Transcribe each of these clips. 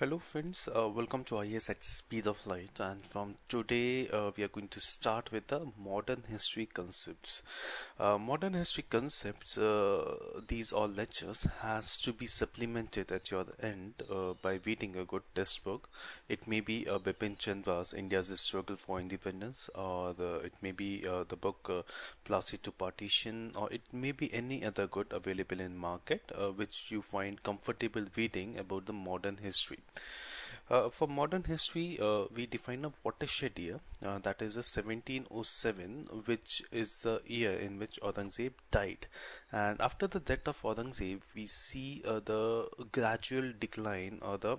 Hello friends, welcome to IAS at Speed of Light, and from today we are going to start with the modern history concepts. Modern history concepts, these all lectures has to be supplemented at your end by reading a good textbook. It may be Bipin Chandra's India's Struggle for Independence, or it may be the book Plassey to Partition, or it may be any other good available in market which you find comfortable reading about the modern history. For modern history, we define a watershed year, that is a 1707, which is the year in which Aurangzeb died. And after the death of Aurangzeb, we see the gradual decline or the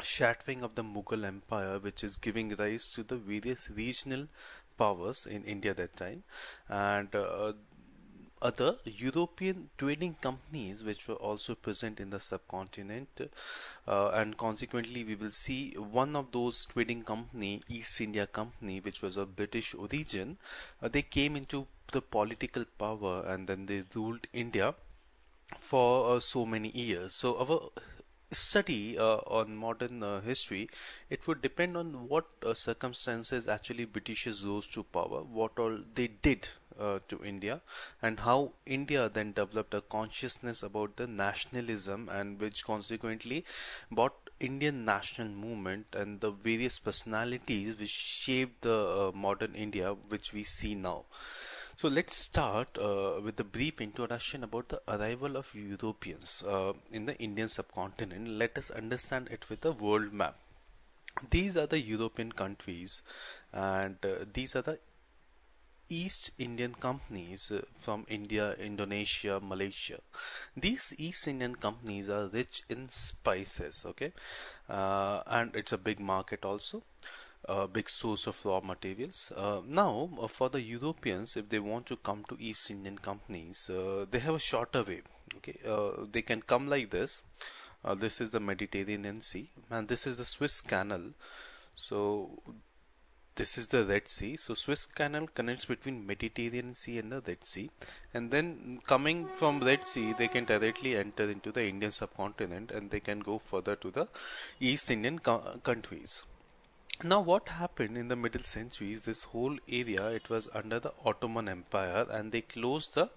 shattering of the Mughal Empire, which is giving rise to the various regional powers in India that time, and other European trading companies which were also present in the subcontinent, and consequently we will see one of those trading company, East India Company, which was of British origin. They came into the political power and then they ruled India for so many years. So our study on modern history, it would depend on what circumstances actually Britishers rose to power, what all they did to India, and how India then developed a consciousness about the nationalism, and which consequently brought Indian national movement and the various personalities which shaped the modern India which we see now. So let's start with a brief introduction about the arrival of Europeans in the Indian subcontinent. Let us understand it with a world map. These are the European countries, and these are the East Indian companies from India, Indonesia, Malaysia. These East Indian companies are rich in spices, okay, and it's a big market also. A big source of raw materials. Now, for the Europeans, if they want to come to East Indian companies, they have a shorter way. Okay, they can come like this. This is the Mediterranean Sea, and this is the Suez Canal. So this is the Red Sea. So Suez Canal connects between Mediterranean Sea and the Red Sea, and then coming from Red Sea, they can directly enter into the Indian subcontinent, and they can go further to the East Indian countries. Now what happened in the middle centuries, this whole area, it was under the Ottoman Empire, and they closed the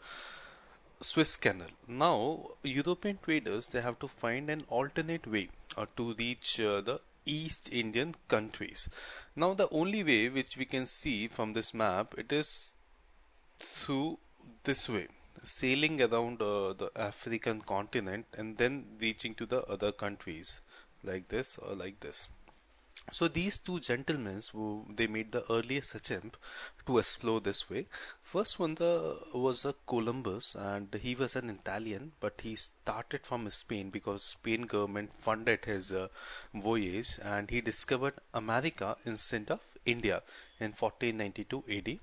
Suez Canal. Now European traders, they have to find an alternate way to reach the East Indian countries. Now the only way which we can see from this map, it is through this way, sailing around the African continent and then reaching to the other countries like this or like this. So these two gentlemen, they made the earliest attempt to explore this way. First one was a Columbus, and he was an Italian, but he started from Spain because Spain government funded his voyage, and he discovered America instead of India in 1492 AD.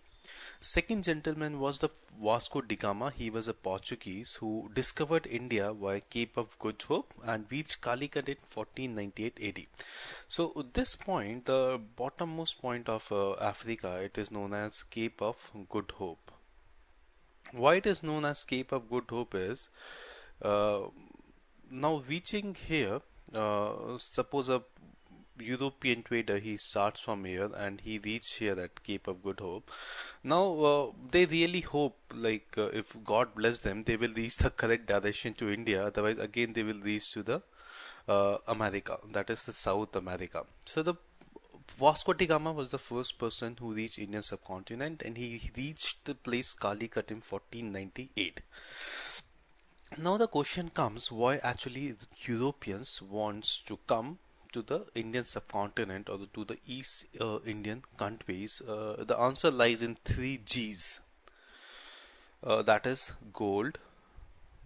Second gentleman was the Vasco da Gama. He was a Portuguese who discovered India via Cape of Good Hope and reached Calicut in 1498 AD. So at this point, the bottommost point of Africa, it is known as Cape of Good Hope. Why it is known as Cape of Good Hope is, now reaching here, suppose a European trader, he starts from here and he reached here at Cape of Good Hope. Now they really hope, like if God bless them, they will reach the correct direction to India. Otherwise again they will reach to the America, that is the South America. So the Vasco da Gama was the first person who reached Indian subcontinent, and he reached the place Calicut in 1498. Now the question comes, why actually Europeans wants to come to the Indian subcontinent or to the East Indian countries? The answer lies in three G's. That is gold,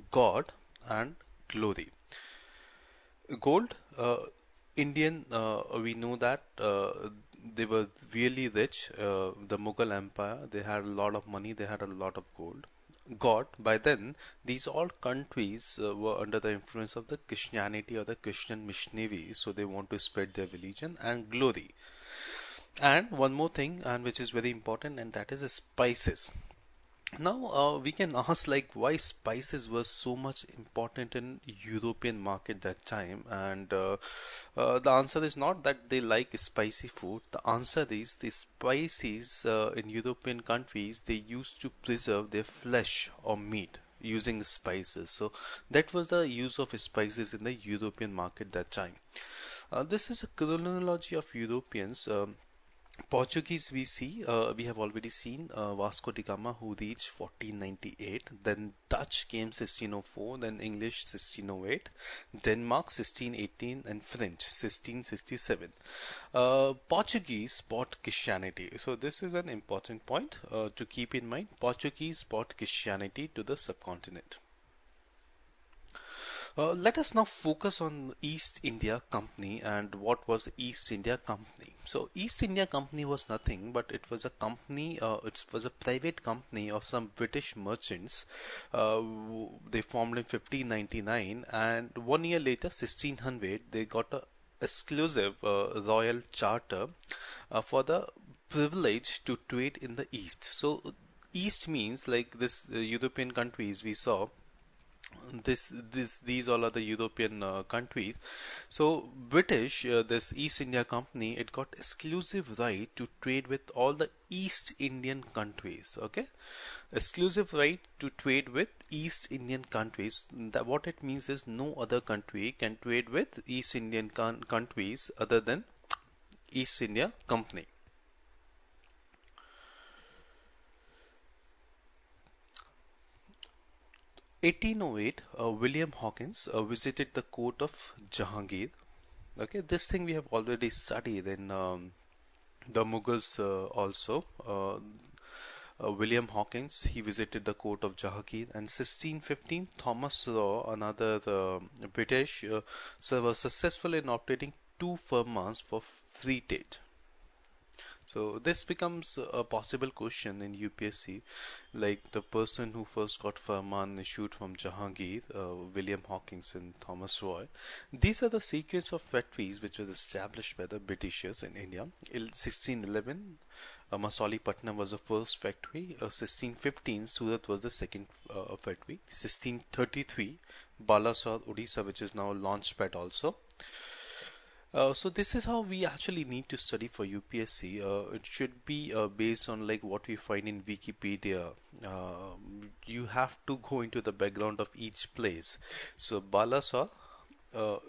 God, and glory. Gold, Indian, we know that they were really rich. The Mughal Empire, they had a lot of money, they had a lot of gold. God, by then, these all countries were under the influence of the Christianity or the Christian missionaries, so they want to spread their religion. And glory. And one more thing, and which is very important, and that is spices. Now, we can ask like why spices were so much important in European market that time, and the answer is not that they like spicy food. The answer is the spices in European countries they used to preserve their flesh or meat using spices. So that was the use of spices in the European market that time. This is a chronology of Europeans. Portuguese we have already seen Vasco da Gama who reached 1498, then Dutch came 1604, then English 1608, Denmark 1618 and French 1667. Portuguese brought Christianity. So this is an important point to keep in mind. Portuguese brought Christianity to the subcontinent. Let us now focus on East India Company and what was East India Company. So East India Company was nothing but it was a company, it was a private company of some British merchants. They formed in 1599 and 1 year later, 1600, they got a exclusive royal charter for the privilege to trade in the East. So East means like this European countries we saw these all are the European countries. So British, this East India Company, it got exclusive right to trade with all the East Indian countries. Okay, exclusive right to trade with East Indian countries. That what it means is no other country can trade with East Indian countries other than East India Company. 1808, William Hawkins visited the court of Jahangir. Okay, this thing we have already studied in the Mughals also. William Hawkins, he visited the court of Jahangir, and 1615, Thomas Raw, another British, was successful in obtaining two firmans for free trade. So this becomes a possible question in UPSC, like the person who first got Farman issued from Jahangir, William Hawkins and Thomas Roy. These are the sequence of factories which was established by the Britishers in India. In 1611, Masolipatnam was the first factory. 1615, Surat was the second factory. 1633, Balasore, Odisha, which is now Launchpad also. So this is how we actually need to study for UPSC. It should be based on like what we find in Wikipedia. You have to go into the background of each place. So Balasore,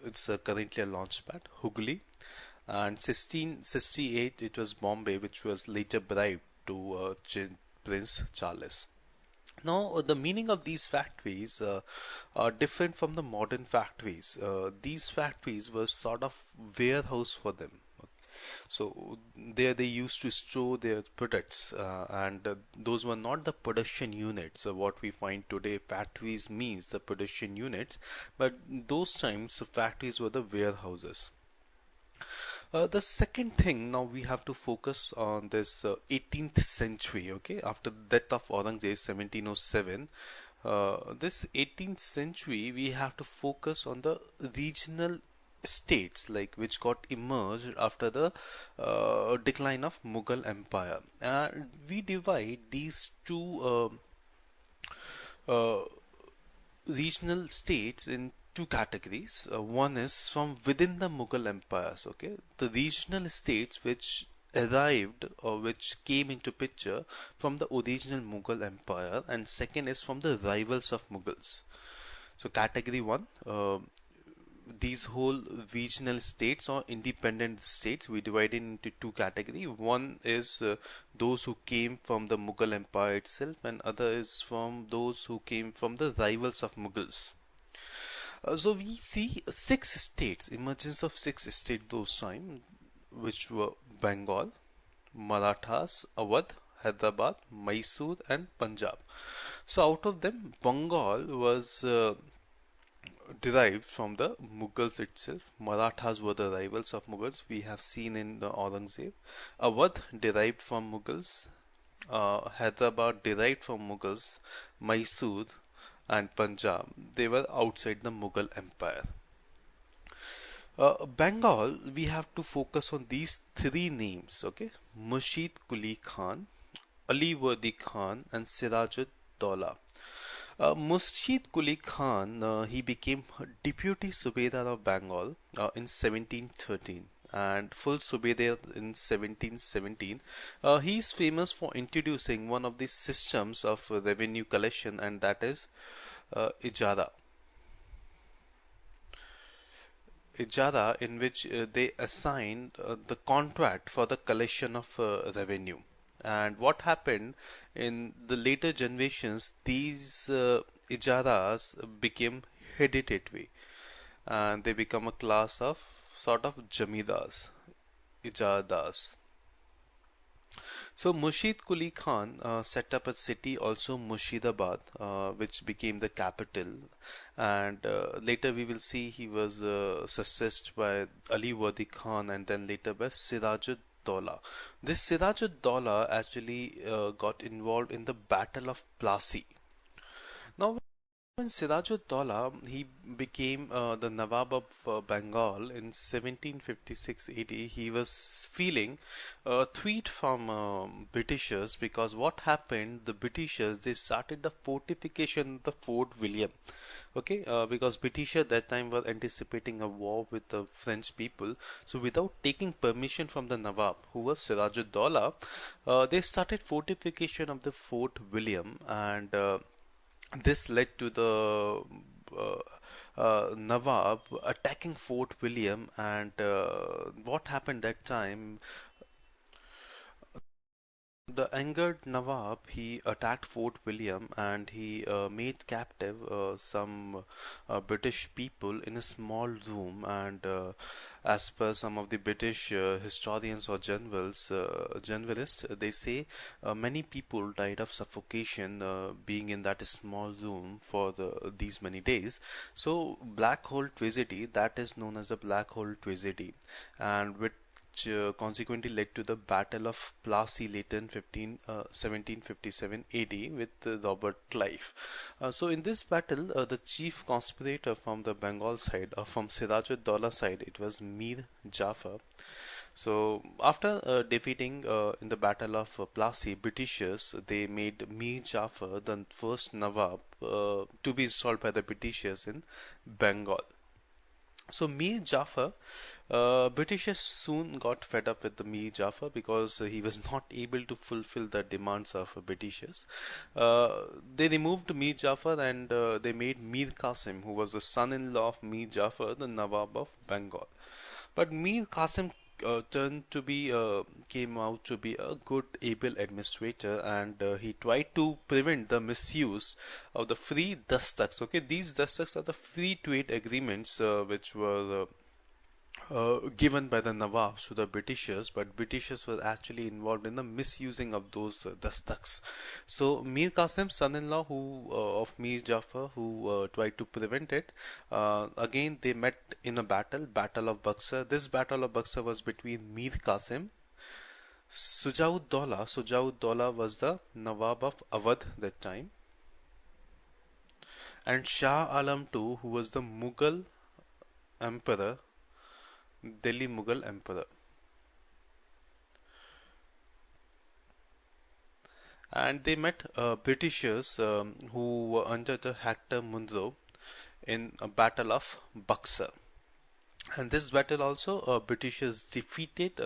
it's currently a launchpad. Hooghly, and 1668 it was Bombay, which was later bribed to Prince Charles. Now, the meaning of these factories are different from the modern factories. These factories were sort of warehouse for them. So there they used to store their products, and those were not the production units. What we find today, factories means the production units, but those times factories were the warehouses. The second thing, now we have to focus on this 18th century, okay, after the death of Aurangzeb 1707. This 18th century, we have to focus on the regional states like which got emerged after the decline of Mughal Empire. We divide these two regional states in two categories. One is from within the Mughal empires, okay, the regional states which arrived or which came into picture from the original Mughal empire, and second is from the rivals of Mughals. So category one, these whole regional states or independent states we divided into two categories. One is those who came from the Mughal empire itself, and other is from those who came from the rivals of Mughals. So we see six states, emergence of six states those time, which were Bengal, Marathas, Awadh, Hyderabad, Mysore and Punjab. So out of them, Bengal was derived from the Mughals itself. Marathas were the rivals of Mughals. We have seen in the Aurangzeb. Awadh derived from Mughals. Hyderabad derived from Mughals. Mysore and Punjab, they were outside the Mughal Empire. Bengal, we have to focus on these three names, okay? Murshid Quli Khan, Aliwardi Khan and Siraj-ud-Daulah. Murshid Quli Khan, he became Deputy Subedar of Bengal in 1713 and full Subedar in 1717. He is famous for introducing one of the systems of revenue collection, and that is Ijara. Ijara, in which they assigned the contract for the collection of revenue. And what happened in the later generations, these ijaras became hereditary and they become a class of sort of jamidars, ijaradars. So Murshid Quli Khan set up a city also Murshidabad, which became the capital, and later we will see he was successed by Ali Wadi Khan and then later by Siraj-ud-Daulah. This Siraj-ud-Daulah actually got involved in the Battle of Plassey. Now, when Siraj-ud-Daulah he became the Nawab of Bengal in 1756 AD, he was feeling a threat from Britishers, because what happened, the Britishers, they started the fortification of the Fort William. Okay, because British at that time were anticipating a war with the French people. So without taking permission from the Nawab, who was Siraj-ud-Daulah, they started fortification of the Fort William, and this led to the Nawab attacking Fort William. And what happened that time, the angered Nawab, he attacked Fort William and he made captive some British people in a small room, and as per some of the British historians or journalists, they say many people died of suffocation being in that small room for these many days. So black hole tragedy, that is known as the black hole tragedy, and with consequently led to the Battle of Plassey later in 1757 AD with Robert Clive. So in this battle, the chief conspirator from the Bengal side, from Siraj-ud-Daulah side, it was Mir Jafar. So after defeating in the Battle of Plassey, Britishers, they made Mir Jafar the first Nawab to be installed by the Britishers in Bengal. So Mir Jafar, Britishers soon got fed up with the Mir Jafar because he was not able to fulfill the demands of Britishers. They removed Mir Jafar and they made Mir Qasim, who was the son-in-law of Mir Jafar, the Nawab of Bengal. But Mir Qasim came out to be a good, able administrator, and he tried to prevent the misuse of the free dastaks. Okay, these dastaks are the free trade agreements which were given by the Nawabs to the Britishers, but Britishers were actually involved in the misusing of those dastaks. So Mir Qasim's son-in-law, who of Mir Jafar, who tried to prevent it, again they met in a battle of Buxar. This battle of Buxar was between Mir Qasim, Sujau-ud-Daulah. Sujau-ud-Daulah was the Nawab of Awadh that time, and Shah Alam II, who was the Mughal emperor, Delhi Mughal emperor. And they met Britishers who were under the Hector Munro in a battle of Buxar. And this battle also, Britishers defeated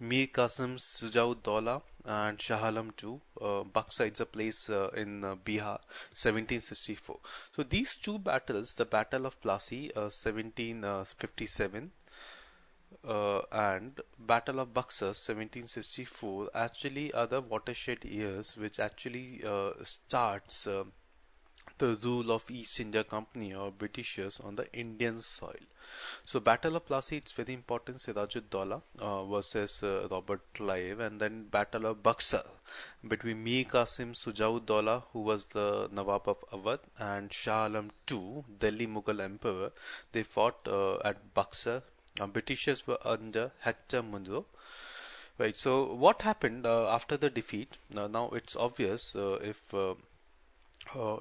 Mir Qasim, Sujau-ud-Daulah and Shah Alam II. Buxar is a place in Bihar, 1764. So these two battles, the Battle of Plassey, 1757, and Battle of Buxar 1764 actually are the watershed years which actually starts the rule of East India Company or Britishers on the Indian soil. So Battle of Plassey, it's very important, Siraj-ud-Daulah versus Robert Clive, and then Battle of Buxar between Mir Qasim, Sujau-ud-Daulah, who was the Nawab of Awadh, and Shah Alam II, Delhi Mughal Emperor. They fought at Buxar. Britishers were under Hector Munro. Right, so what happened after the defeat? Now it's obvious if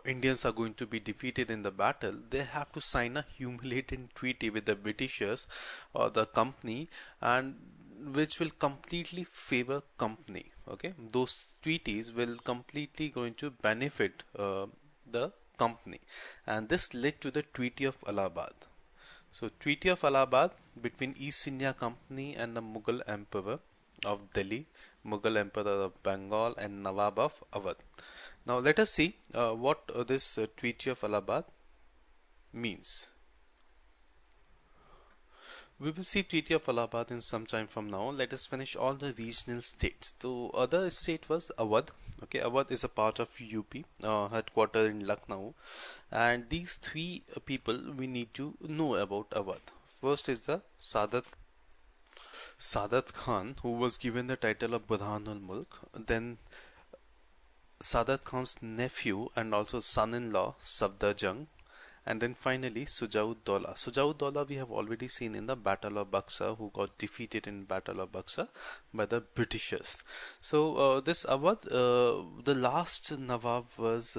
Indians are going to be defeated in the battle, they have to sign a humiliating treaty with the Britishers or the company, and which will completely favor company. Okay, those treaties will completely going to benefit the company, and this led to the Treaty of Allahabad. So Treaty of Allahabad between East India Company and the Mughal Emperor of Delhi, Mughal Emperor of Bengal, and Nawab of Awadh. Now let us see what this Treaty of Allahabad means. We will see Treaty of Allahabad in some time from now. Let us finish all the regional states. The other state was Awadh. Okay, Awadh is a part of UP, headquartered in Lucknow. And these three people we need to know about Awadh. First is the Sadat Khan, who was given the title of Burhanul Mulk. Then Sadat Khan's nephew and also son-in-law Safdarjung. And then finally Sujaud-Dawla. Sujaud-Dawla we have already seen in the Battle of Buxar, who got defeated in Battle of Buxar by the Britishers. So this Awadh, the last Nawab was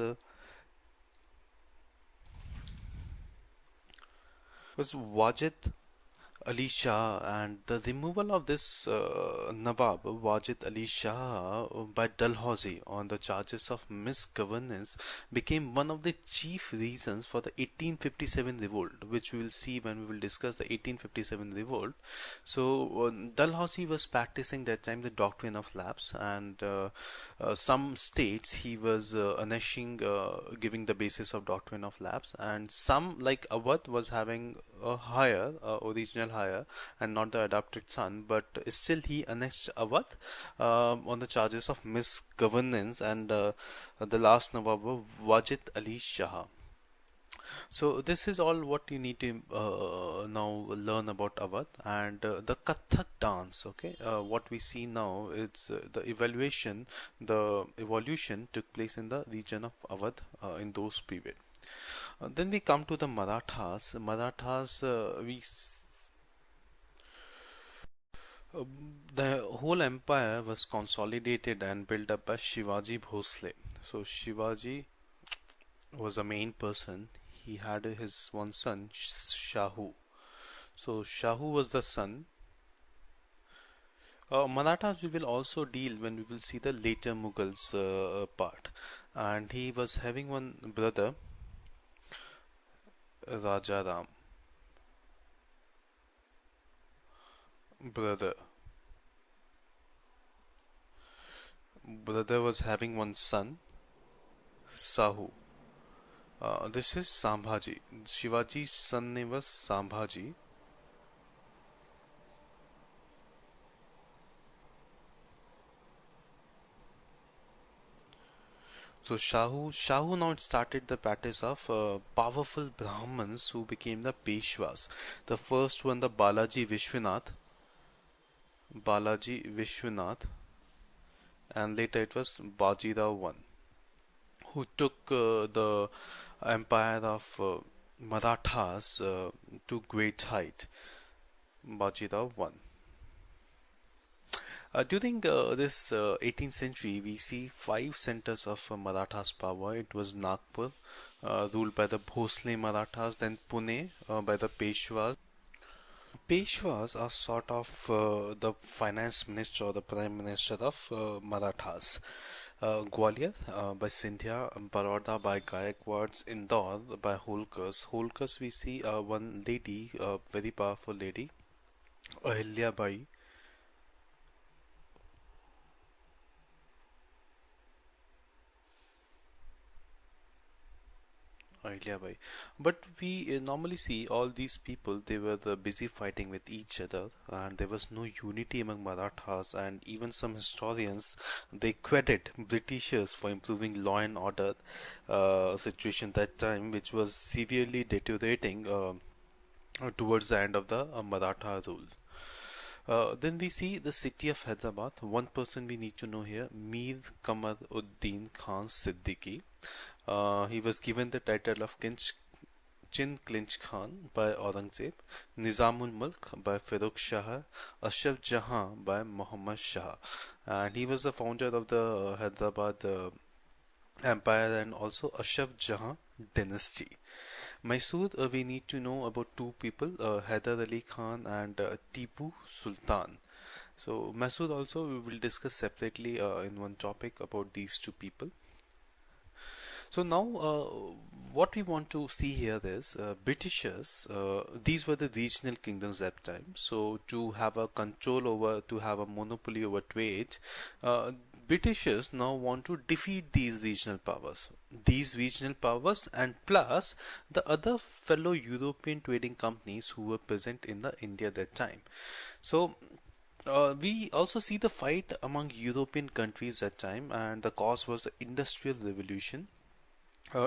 Wajid Ali Shah, and the removal of this Nawab Wajid Ali Shah by Dalhousie on the charges of misgovernance became one of the chief reasons for the 1857 revolt, which we will see when we will discuss the 1857 revolt. So Dalhousie was practicing that time the doctrine of lapse, and some states he was giving the basis of doctrine of lapse, and some like Awadh was having a higher original higher and not the adopted son, but still he annexed Awadh on the charges of misgovernance, and the last Nawab Wajid Ali Shah. So this is all what you need to now learn about Awadh. And the Kathak dance. Okay, what we see now is the evolution took place in the region of Awadh in those period. Then we come to the Marathas. The whole empire was consolidated and built up by Shivaji Bhosle. So Shivaji was the main person. He had his one son, Shahu. So Shahu was the son. Marathas we will also deal when we will see the later Mughals part. And he was having one brother, Rajaram. Brother was having one son, Sahu. This is Sambhaji. Shivaji's son name was Sambhaji. So Shahu now started the practice of powerful Brahmins who became the Peshwas. The first one, the Balaji Vishwanath, and later it was Bajirao I, who took the empire of Marathas to great height. Bajirao I. During this 18th century, we see 5 centers of Marathas power. It was Nagpur, ruled by the Bhosle Marathas, then Pune by the Peshwas. Peshwas are sort of the finance minister or the prime minister of Marathas. Gwalior by Scindia, Baroda by Gaikwads, Indore by Holkars. Holkars we see one lady, very powerful lady, Ahilya Bai. But we normally see all these people, they were busy fighting with each other, and there was no unity among Marathas, and even some historians, they credit Britishers for improving law and order situation that time, which was severely deteriorating towards the end of the Maratha rule. Then we see the city of Hyderabad. One person we need to know here, Mir Kamaruddin Khan Siddiqui. He was given the title of Chin Clinch Khan by Aurangzeb, Nizamul Mulk by Firuz Shah, Ashraf Jahan by Muhammad Shah, and he was the founder of the Hyderabad Empire and also Ashraf Jahan dynasty. Mysore, we need to know about 2 people, Hyder Ali Khan and Tipu Sultan. So Masood also we will discuss separately in one topic about these two people. So now what we want to see here is Britishers, these were the regional kingdoms at the time. So to have a control over, to have a monopoly over trade, Britishers now want to defeat these regional powers. These regional powers and plus the other fellow European trading companies who were present in the India at that time. So we also see the fight among European countries at time, and the cause was the Industrial Revolution.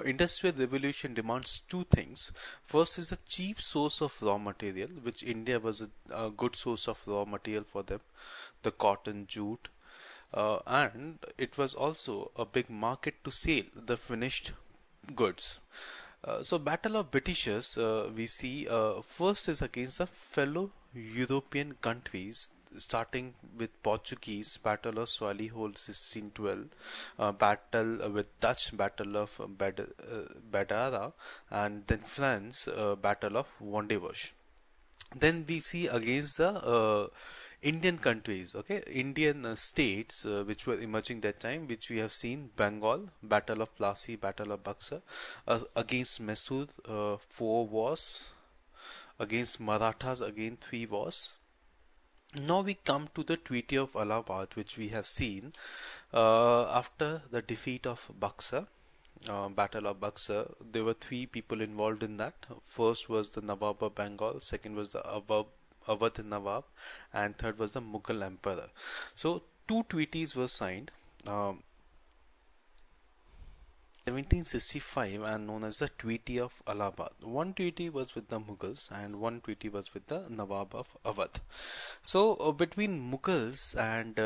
Industrial Revolution demands two things. First is the cheap source of raw material, which India was a good source of raw material for them, the cotton, jute, and it was also a big market to sell the finished goods. So Battle of Britishers, we see first is against the fellow European countries, starting with Portuguese, Battle of Solihull 1612, battle with Dutch, Battle of Badara, and then France, Battle of Wandewash. Then we see against the Indian countries, okay, Indian states which were emerging that time, which we have seen: Bengal, Battle of Plassey, Battle of Buxar, against Mysore, 4 wars, against Marathas, again 3 wars. Now we come to the Treaty of Allahabad, which we have seen after the defeat of Buxar, Battle of Buxar. There were 3 people involved in that. First was the Nawab of Bengal, second was the Awadh Nawab, and third was the Mughal Emperor. So 2 treaties were signed. 1765 and known as the Treaty of Allahabad. One treaty was with the Mughals and one treaty was with the Nawab of Awadh. So between Mughals and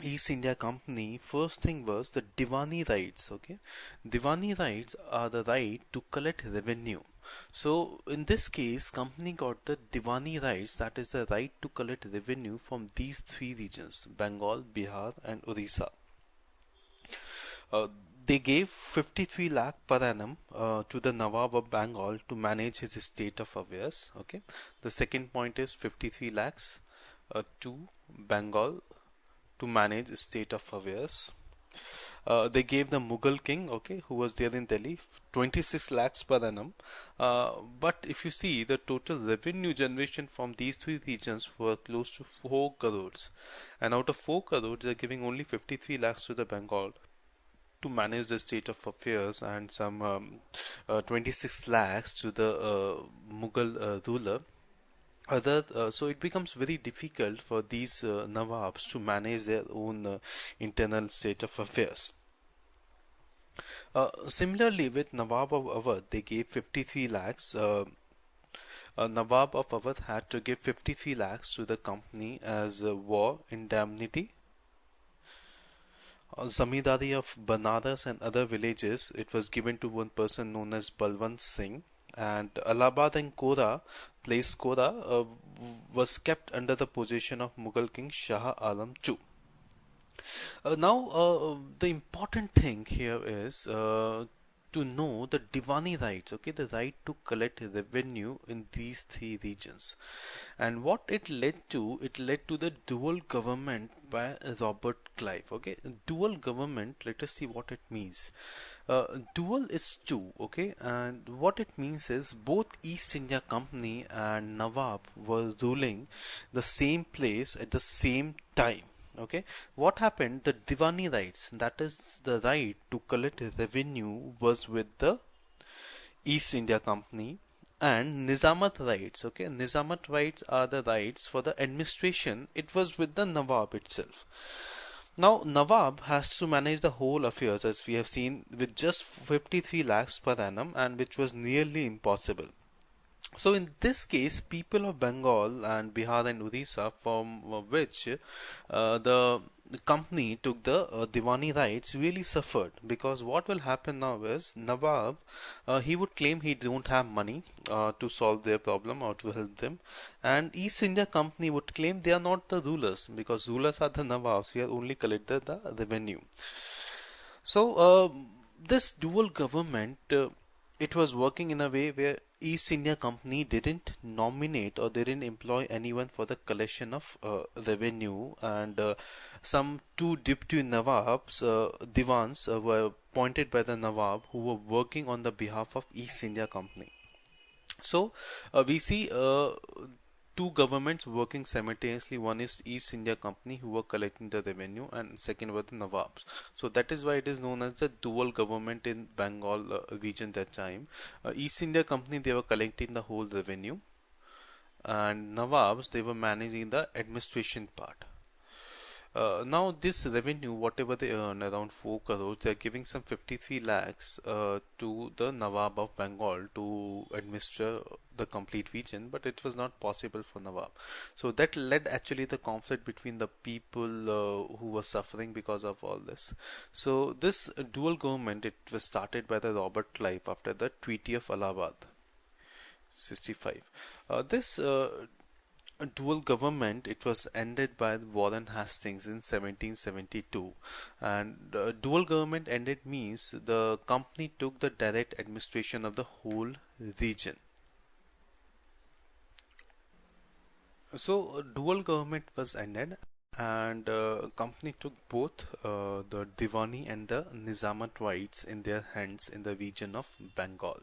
East India Company, first thing was the Diwani rights. Okay, Diwani rights are the right to collect revenue. So in this case, company got the Diwani rights, that is the right to collect revenue from these 3 regions: Bengal, Bihar, and Orissa. They gave 53 lakh per annum to the Nawab of Bengal to manage his state of affairs. Okay, the second point is 53 lakhs to Bengal to manage state of affairs. They gave the Mughal king, okay, who was there in Delhi, 26 lakhs per annum. But if you see, the total revenue generation from these 3 regions were close to 4 crores. And out of 4 crores, they are giving only 53 lakhs to the Bengal to manage the state of affairs, and some 26 lakhs to the Mughal ruler. So it becomes very difficult for these Nawabs to manage their own internal state of affairs. Similarly, with Nawab of Awadh, they gave 53 lakhs. Nawab of Awadh had to give 53 lakhs to the company as war indemnity. Zamindari of Banaras and other villages, it was given to one person known as Balwant Singh. And Allahabad and Kora, place Kora, was kept under the possession of Mughal King Shah Alam II. Now, the important thing here is to know the Diwani rights, okay, the right to collect revenue in these 3 regions. And what it led to the dual government by Robert Clive. Okay, dual government, let us see what it means. Dual is 2, okay, and what it means is both East India Company and Nawab were ruling the same place at the same time. Okay, what happened? The Diwani rights, that is the right to collect revenue, was with the East India Company, and Nizamat rights, okay, Nizamat rights are the rights for the administration, it was with the Nawab itself. Now Nawab has to manage the whole affairs, as we have seen, with just 53 lakhs per annum, and which was nearly impossible. So in this case, people of Bengal and Bihar and Orissa, from which the company took the Diwani rights, really suffered, because what will happen now is Nawab, he would claim he don't have money to solve their problem or to help them, and East India Company would claim they are not the rulers, because rulers are the Nawabs, we are only collected the revenue. So this dual government it was working in a way where East India Company didn't nominate or didn't employ anyone for the collection of revenue, and some two deputy Nawabs, Diwans, were appointed by the Nawab who were working on the behalf of East India Company. So we see two governments working simultaneously. One is East India Company who were collecting the revenue, and second were the Nawabs. So that is why it is known as the dual government in Bengal region that time. East India Company, they were collecting the whole revenue, and Nawabs, they were managing the administration part. Now this revenue, whatever they earn, around 4 crores, they are giving some 53 lakhs to the Nawab of Bengal to administer the complete region, but it was not possible for Nawab. So that led actually the conflict between the people who were suffering because of all this. So this dual government, it was started by the Robert Clive after the Treaty of Allahabad, 65. This dual government, it was ended by Warren Hastings in 1772, and dual government ended means the company took the direct administration of the whole region. So dual government was ended, and company took both the Diwani and the Nizamat rights in their hands in the region of Bengal.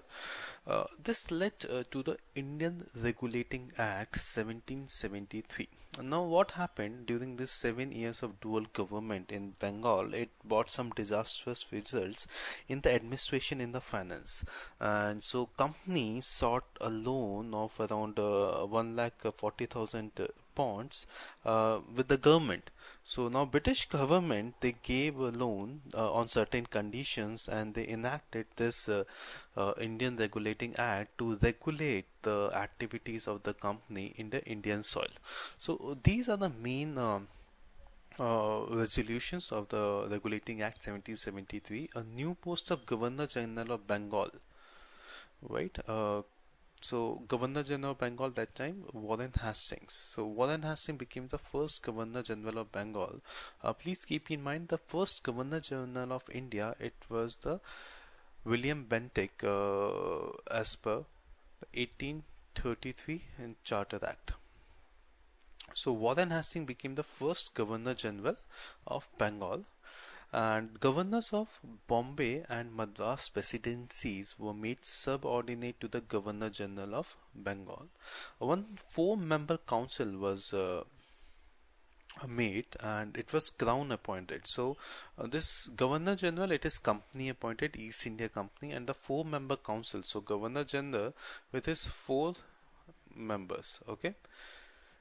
This led to the Indian Regulating Act 1773. Now what happened during these 7 years of dual government in Bengal? It brought some disastrous results in the administration, in the finance, and so company sought a loan of around 1,40,000 pounds with the government. So now British government, they gave a loan on certain conditions, and they enacted this Indian Regulating Act to regulate the activities of the company in the Indian soil. So these are the main resolutions of the Regulating Act 1773. A new post of Governor General of Bengal, right? So Governor General of Bengal that time, Warren Hastings. So Warren Hastings became the first Governor General of Bengal. Please keep in mind, the first Governor General of India, it was the William Bentinck as per 1833 in Charter Act. So Warren Hastings became the first Governor General of Bengal, and governors of Bombay and Madras presidencies were made subordinate to the Governor General of Bengal. One 4-member council was made, and it was crown appointed. So this Governor General, it is company appointed, East India Company, and the 4-member council. So Governor General with his 4 members, okay,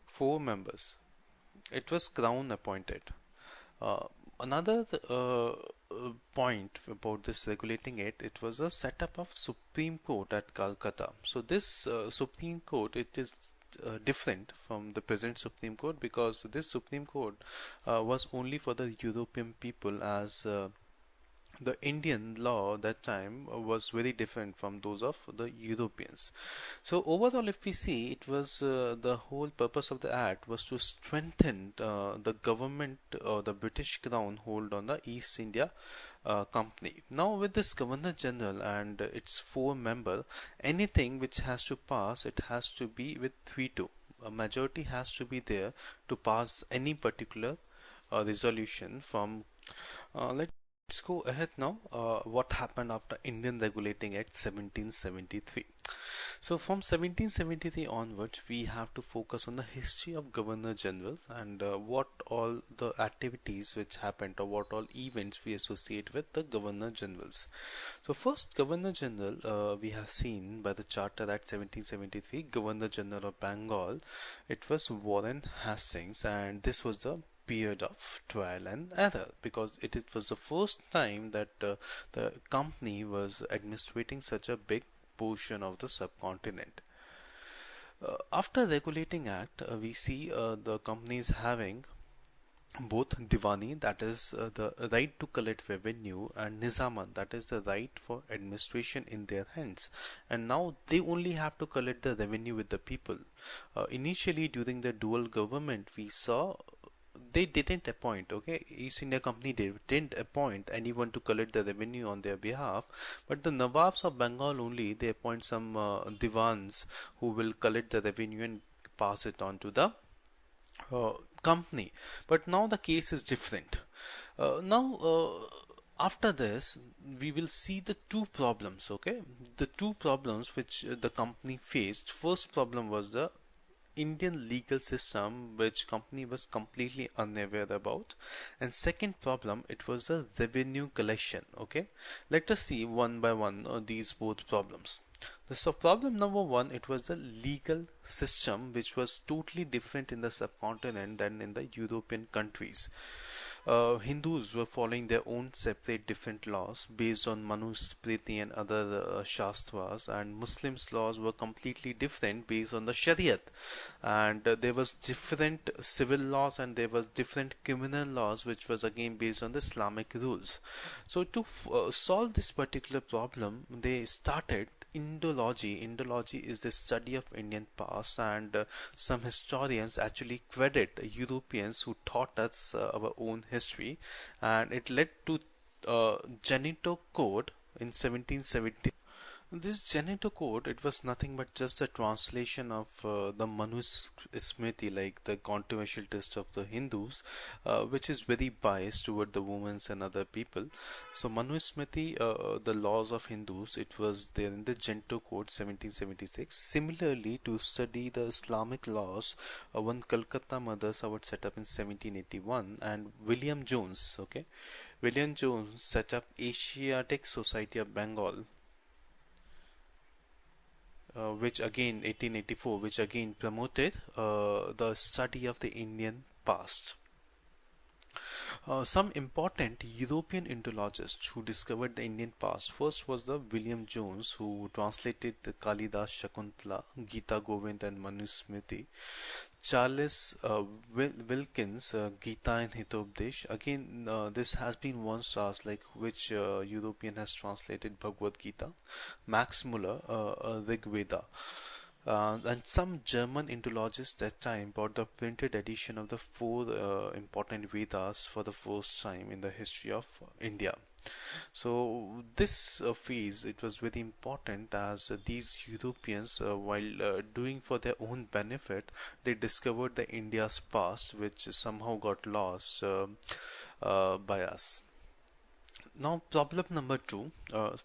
4 members. It was crown appointed. Another point about this regulating it was a setup of Supreme Court at Calcutta. So this Supreme Court, it is different from the present Supreme Court, because this Supreme Court was only for the European people, as the Indian law that time was very different from those of the Europeans. So overall, if we see, it was the whole purpose of the act was to strengthen the government or the British Crown hold on the East India Company. Now with this Governor General and its 4-member, anything which has to pass, it has to be with 3-2. A majority has to be there to pass any particular resolution from let's go ahead now. What happened after Indian Regulating Act 1773? So from 1773 onwards, we have to focus on the history of Governor Generals and what all the activities which happened, or what all events we associate with the Governor Generals. So first, Governor General, we have seen by the Charter Act 1773, Governor General of Bengal, it was Warren Hastings, and this was the period of trial and error, because it was the first time that the company was administrating such a big portion of the subcontinent. After Regulating Act, we see the companies having both Diwani, that is the right to collect revenue, and Nizamat, that is the right for administration in their hands, and now they only have to collect the revenue with the people. Initially during the dual government, we saw they didn't appoint, okay, East India Company didn't appoint anyone to collect the revenue on their behalf, but the Nawabs of Bengal only, they appoint some divans who will collect the revenue and pass it on to the uh, company. But now the case is different. Now, after this, we will see the two problems, okay? The two problems which the company faced. First problem was the Indian legal system, which company was completely unaware about, and second problem, it was the revenue collection. Okay, let us see one by one these both problems. So problem number one, it was the legal system, which was totally different in the subcontinent than in the European countries. Hindus were following their own separate different laws based on Manusmriti and other Shastras, and Muslims' laws were completely different based on the Shariat. And there was different civil laws and there was different criminal laws, which was again based on the Islamic rules. So to solve this particular problem, they started Indology. Indology is the study of Indian past, and some historians actually credit Europeans who taught us our own history, and it led to Genital Code in 1770. This Genital Code, it was nothing but just a translation of the Manusmriti, like the controversial text of the Hindus, which is very biased toward the women and other people. So Manusmriti, the laws of Hindus, it was there in the Genital Code 1776. Similarly, to study the Islamic laws, one Calcutta Madrasa was set up in 1781, and William Jones, okay, William Jones set up Asiatic Society of Bengal, which again 1884, which again promoted the study of the Indian past. Some important European Indologists who discovered the Indian past. First was the William Jones, who translated the Kalidas Shakuntala, Gita Govind and Manusmriti. Charles Wilkins, Gita and Hitopdesh. Again, this has been once asked, like which European has translated Bhagavad Gita. Max Muller, Rig Veda. And some German Indologists that time bought the printed edition of the four important Vedas for the first time in the history of India. So this phase, it was very important, as these Europeans, while doing for their own benefit, they discovered the India's past, which somehow got lost by us. Now, problem number two.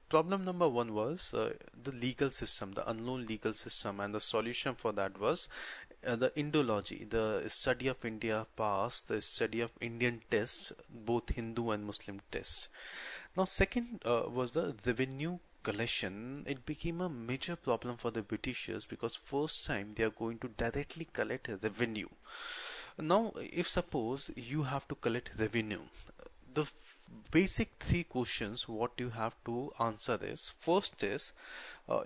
Problem number one was the legal system, the unknown legal system, and the solution for that was the Indology, the study of India past, the study of Indian texts, both Hindu and Muslim texts. Now, second was the revenue collection. It became a major problem for the Britishers because first time they are going to directly collect revenue. Now, if suppose you have to collect revenue, the basic three questions what you have to answer is, first is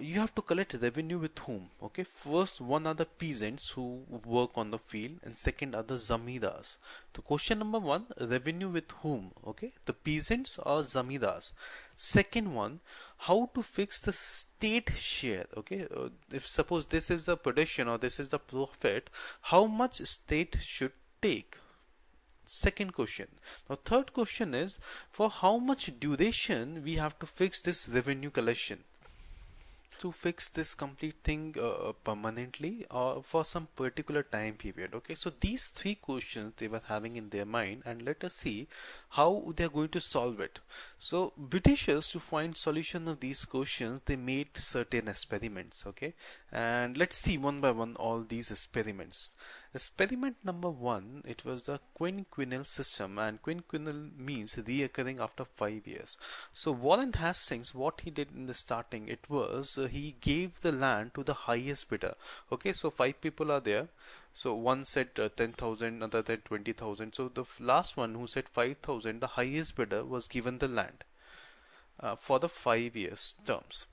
you have to collect revenue with whom. Okay, first one are the peasants who work on the field, and second are the zamindars. So question number one, revenue with whom? Okay, the peasants or zamindars. Second one, how to fix the state share. Okay, if suppose this is the production or this is the profit, how much state should take? Second question. Now third question is, for how much duration we have to fix this revenue collection, to fix this complete thing permanently or for some particular time period. Okay, so these three questions they were having in their mind, and let us see how they are going to solve it. So Britishers, to find solution of these questions, they made certain experiments. Okay, and let's see one by one all these experiments. Experiment number one, it was the quinquennial system, and quinquennial means reoccurring after 5 years. So Warren Hastings, what he did in the starting, it was he gave the land to the highest bidder. Okay, so 5 people are there. So one said 10,000, another said 20,000. So the last one who said 5,000, the highest bidder was given the land for the 5 years terms.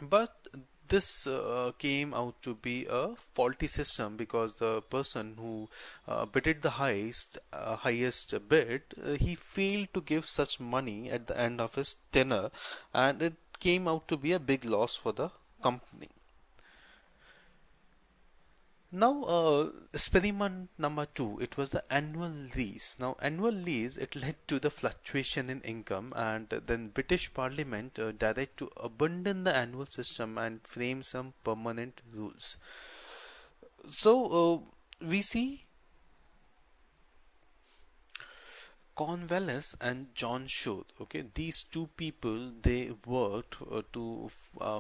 But this came out to be a faulty system because the person who bidded the highest bid, he failed to give such money at the end of his tenure, and it came out to be a big loss for the company. Now, experiment number two, it was the annual lease. Now, annual lease, it led to the fluctuation in income, and then British Parliament decided to abandon the annual system and frame some permanent rules. So, we see Cornwallis and John Shore. Okay, these two people, they worked to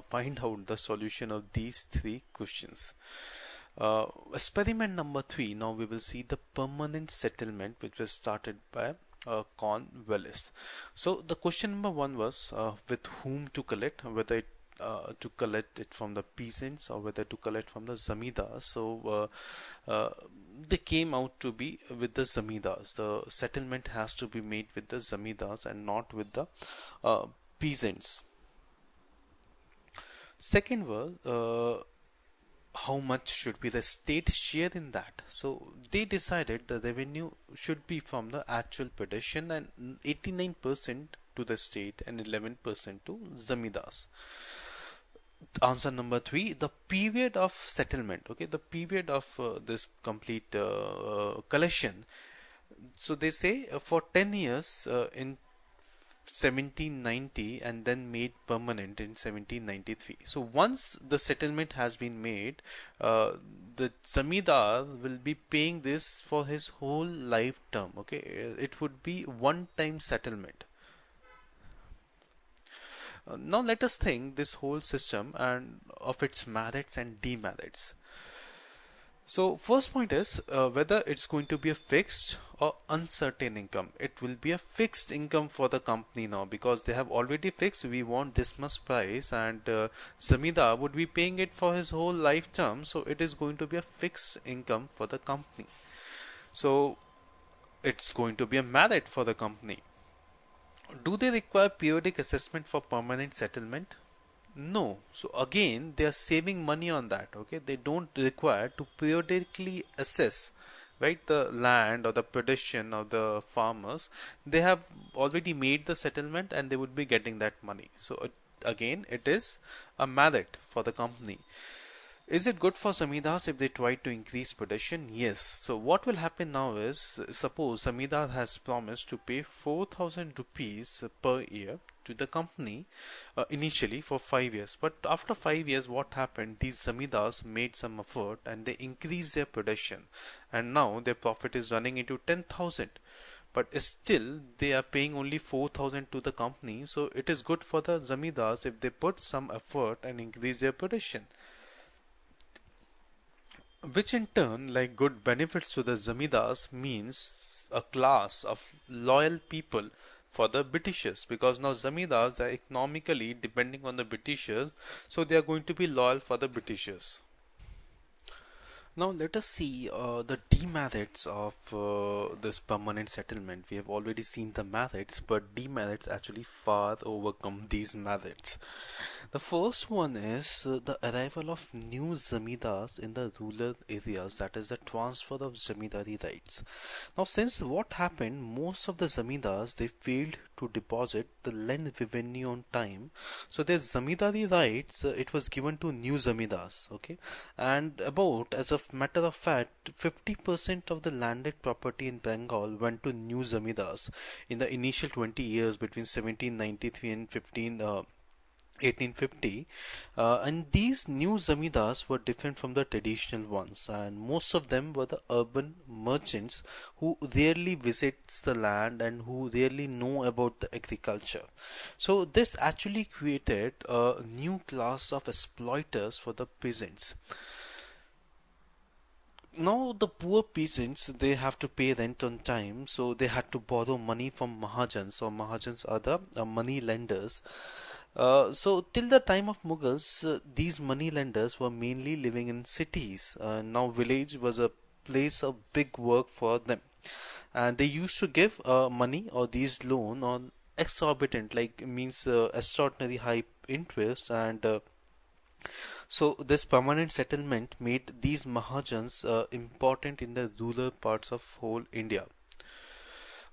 find out the solution of these three questions. Experiment number three. Now we will see the permanent settlement, which was started by Cornwallis. So the question number one was with whom to collect, whether to collect it from the peasants or whether to collect from the zamindars. So they came out to be with the zamindars. The settlement has to be made with the zamindars and not with the peasants. Second was how much should be the state share in that. So they decided the revenue should be from the actual production, and 89% to the state and 11% to zamindars. Answer number three, the period of settlement. Okay, the period of this complete collection. So they say for 10 years in 1790 and then made permanent in 1793. So once the settlement has been made, the zamindar will be paying this for his whole life term. Okay, it would be one-time settlement. Now let us think this whole system and of its merits and demerits. So first point is whether it's going to be a fixed or uncertain income. It will be a fixed income for the company now, because they have already fixed we want this much price, and zamindar would be paying it for his whole life term. So it is going to be a fixed income for the company. So it's going to be a merit for the company. Do they require periodic assessment for permanent settlement? No. So again, they are saving money on that. Okay, they don't require to periodically assess, right, the land or the production of the farmers. They have already made the settlement and they would be getting that money. So again, it is a merit for the company. Is it good for zamindars if they try to increase production? Yes. So what will happen now is, suppose zamindar has promised to pay 4,000 rupees per year to the company initially for 5 years. But after 5 years, what happened? These zamindars made some effort and they increased their production. And now their profit is running into 10,000. But still, they are paying only 4,000 to the company. So it is good for the zamindars if they put some effort and increase their production, which in turn, like good benefits to the zamindars, means a class of loyal people for the Britishers, because now zamindars are economically depending on the Britishers, so they are going to be loyal for the Britishers. Now let us see the demerits of this permanent settlement. We have already seen the merits, but demerits actually far overcome these merits. The first one is the arrival of new zamindars in the rural areas, that is the transfer of zamindari rights. Now since what happened, most of the zamindars, they failed to deposit the land revenue on time, so their zamindari rights, it was given to new zamindars. Okay, and about, as a matter of fact, 50% of the landed property in Bengal went to new zamindars in the initial 20 years between 1793 and 1850, and these new zamindars were different from the traditional ones, and most of them were the urban merchants who rarely visits the land and who rarely know about the agriculture. So this actually created a new class of exploiters for the peasants. Now the poor peasants, they have to pay rent on time, so they had to borrow money from Mahajans, or Mahajans are the money lenders. So till the time of Mughals, these money lenders were mainly living in cities. Now village was a place of big work for them, and they used to give money or these loan on exorbitant, like means extraordinary high interest, and so this permanent settlement made these Mahajans important in the rural parts of whole India.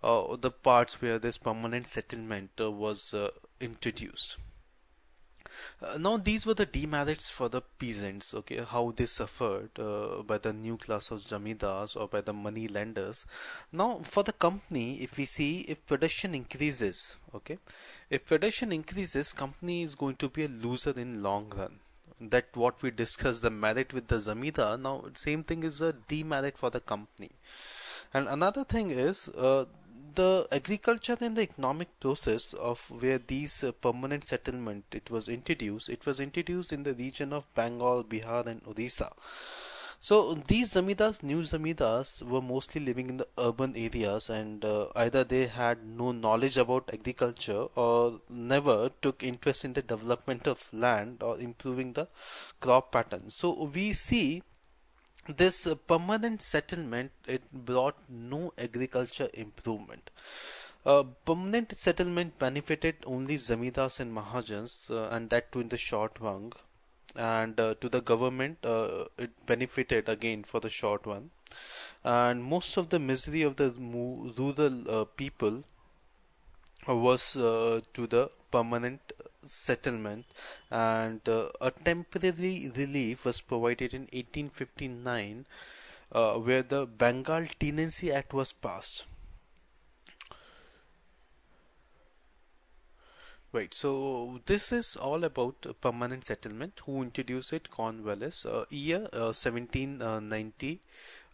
The parts where this permanent settlement was introduced. Now these were the demerits for the peasants, okay, how they suffered by the new class of zamindars or by the money lenders. Now for the company, if we see, if production increases, okay, if production increases, company is going to be a loser in long run. That what we discussed, the merit with the zamindar, now same thing is a demerit for the company. And another thing is the agriculture and the economic process of where these permanent settlement it was introduced in the region of Bengal, Bihar and Odisha. So these zamindars, new zamindars, were mostly living in the urban areas, and either they had no knowledge about agriculture or never took interest in the development of land or improving the crop patterns. So we see this permanent settlement, it brought no agriculture improvement. Permanent settlement benefited only zamindars and mahajans, and that too in the short run. And to the government, it benefited again for the short run. And most of the misery of the rural people was to the permanent settlement, and a temporary relief was provided in 1859 where the Bengal Tenancy Act was passed. Right, so this is all about permanent settlement. Who introduced it? Cornwallis. Year 1790.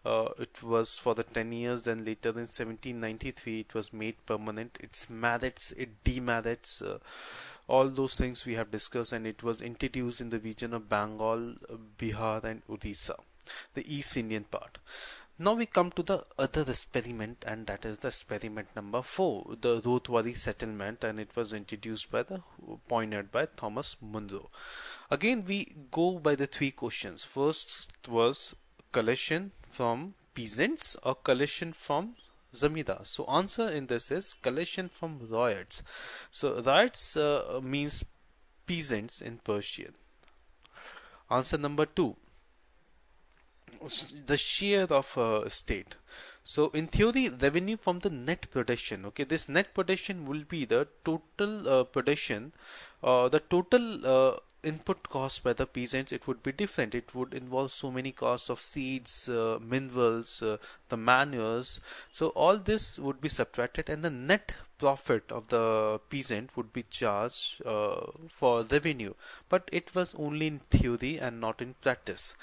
It was for the 10 years, then later in 1793 it was made permanent. Its merits, it demerits, all those things we have discussed, and it was introduced in the region of Bengal, Bihar and Odisha, the East Indian part. Now we come to the other experiment, and that is the experiment number 4, the Ryotwari settlement, and it was introduced by pioneered by Thomas Munro. Again we go by the 3 questions. First was collection from peasants or collection from zamindars. So answer in this is collection from ryots. So ryots means peasants in Persian. Answer number 2, the share of state. So in theory, revenue from the net production. Okay, this net production will be the total production, the total input cost by the peasants. It would be different. It would involve so many costs of seeds, minerals, the manures. So all this would be subtracted, and the net profit of the peasant would be charged for revenue. But it was only in theory and not in practice.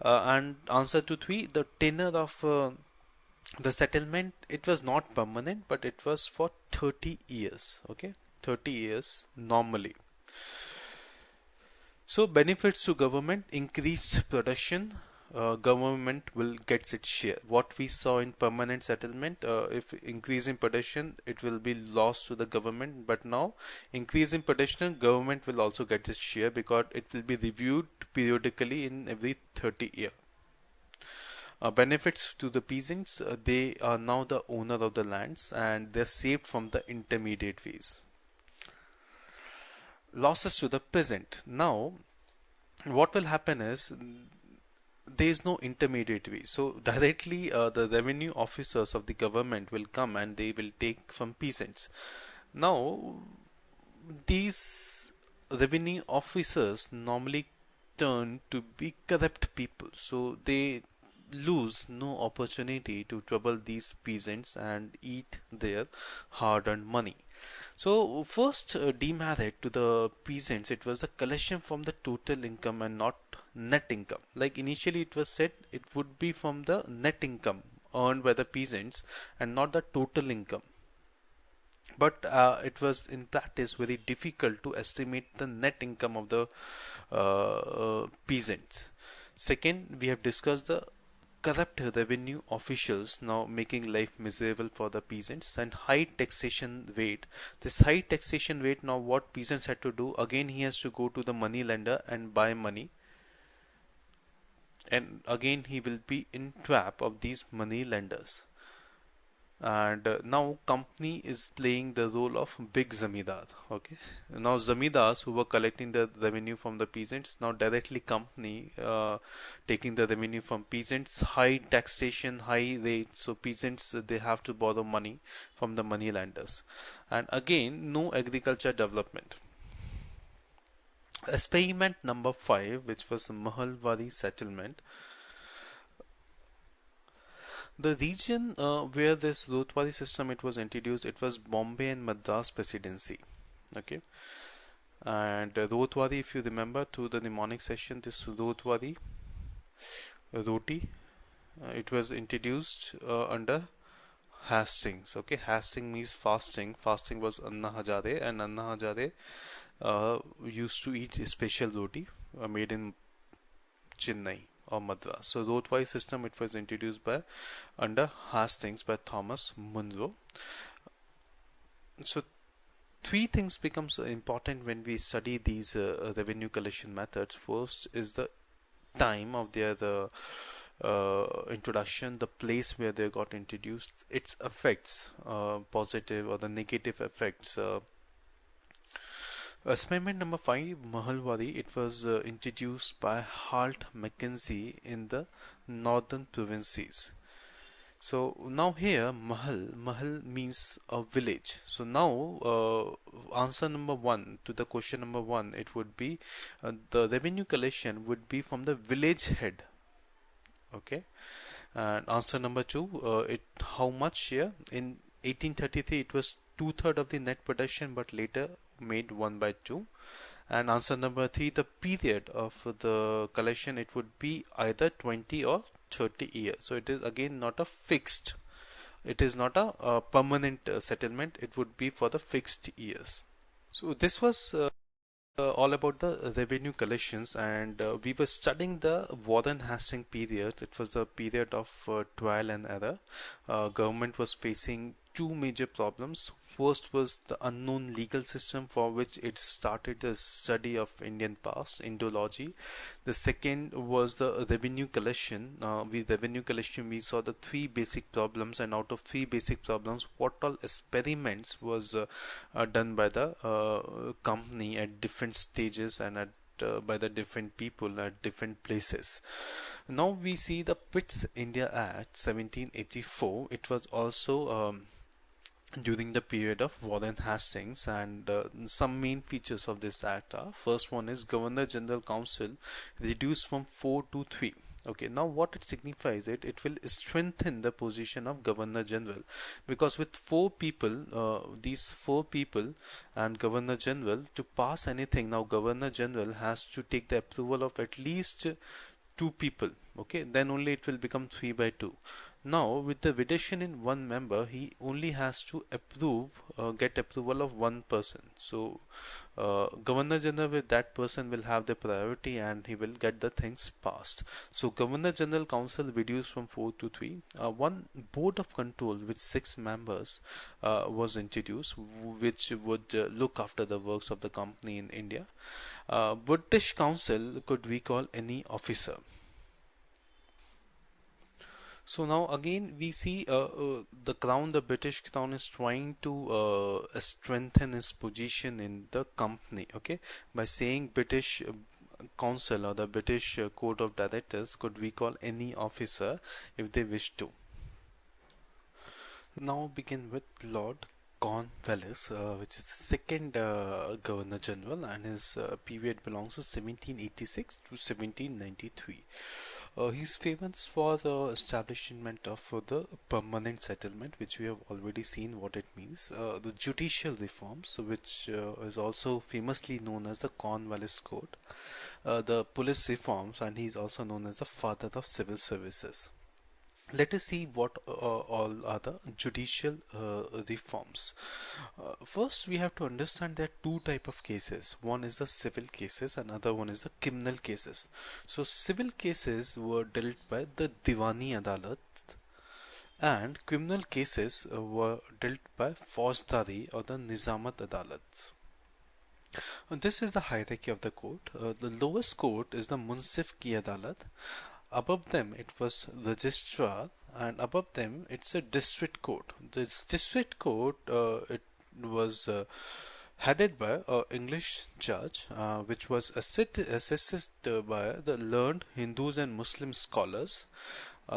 And answer to 3, the tenure of the settlement, it was not permanent, but it was for 30 years. Okay, 30 years normally. So benefits to government: increased production, government will get its share. What we saw in permanent settlement, if increase in production, it will be lost to the government, but now increase in production, government will also get its share because it will be reviewed periodically in every 30 years. Benefits to the peasants, they are now the owner of the lands and they're saved from the intermediaries. Losses to the peasant. Now what will happen is there is no intermediary, so directly the revenue officers of the government will come and they will take from peasants. Now these revenue officers normally turn to be corrupt people, so they lose no opportunity to trouble these peasants and eat their hard-earned money. So first demerit to the peasants, it was the collection from the total income and not net income. Like initially it was said it would be from the net income earned by the peasants and not the total income. But it was in practice very difficult to estimate the net income of the peasants. Second, we have discussed the corrupt revenue officials now making life miserable for the peasants, and high taxation rate. This high taxation rate, now what peasants had to do, again he has to go to the money lender and buy money, and again he will be in trap of these money lenders. And now company is playing the role of big zamindar. Okay, now zamindars who were collecting the revenue from the peasants, now directly company taking the revenue from peasants. High taxation, high rates, so peasants they have to borrow money from the money lenders. And again no agriculture development. Experiment number 5, which was the Mahalwari settlement. The region where this Ryotwari system it was introduced, it was Bombay and Madras Presidency. Okay, and Ryotwari, if you remember to the mnemonic session, this Ryotwari, Roti, it was introduced under Hastings. Okay, Hastings means fasting. Fasting was Anna Hazare, and Anna Hazare used to eat a special roti made in Chennai or Madras. So Ryotwari system it was introduced by under Hastings by Thomas Munro. So three things becomes important when we study these revenue collection methods. First is the time of their introduction, the place where they got introduced, its effects, positive or the negative effects. Experiment number 5, Mahalwari, it was introduced by Halt Mackenzie in the northern provinces. So now here Mahal means a village. So now answer number 1 to the question number 1, it would be the revenue collection would be from the village head. Okay, and answer number 2, it how much here in 1833 it was 2/3 of the net production, but later made 1/2. And answer number 3, the period of the collection it would be either 20 or 30 years. So it is again not a fixed, it is not a permanent settlement, it would be for the fixed years. So this was all about the revenue collections, and we were studying the Warren Hastings period. It was a period of trial and error. Government was facing two major problems. First was the unknown legal system, for which it started the study of Indian past, Indology. The second was the revenue collection. With revenue collection, we saw the three basic problems, and out of three basic problems, what all experiments was done by the company at different stages and at by the different people at different places. Now we see the Pitt's India Act 1784. It was also during the period of Warren Hastings, and some main features of this act are: first one is Governor General Council reduced from 4 to 3. Okay, now what it signifies, it will strengthen the position of Governor General, because with four people, these four people and Governor General, to pass anything, now Governor General has to take the approval of at least two people. Okay, then only it will become 3/2. Now with the reduction in one member, he only has to approve, get approval of one person. So Governor General with that person will have the priority, and he will get the things passed. So Governor General Council reduced from 4 to 3. One board of control with 6 members was introduced, which would look after the works of the company in India. British Council could recall any officer. So now again we see the crown, the British crown is trying to strengthen its position in the company, okay, by saying British Council or the British Code of Directors could recall any officer if they wish to. Now begin with Lord Cornwallis, which is the second Governor General, and his period belongs to 1786 to 1793. He's famous for the establishment of the permanent settlement, which we have already seen what it means. The judicial reforms, which is also famously known as the Cornwallis Code. The police reforms, and he's also known as the father of civil services. Let us see what all are the judicial reforms. First, we have to understand there are two types of cases. One is the civil cases, and other one is the criminal cases. So, civil cases were dealt by the Diwani Adalat, and criminal cases were dealt by Faujdari or the Nizamat Adalats. This is the hierarchy of the court. The lowest court is the Munsif Ki Adalat. Above them it was registrar, and above them it's a district court. This district court it was headed by an English judge, which was assisted by the learned Hindus and Muslim scholars.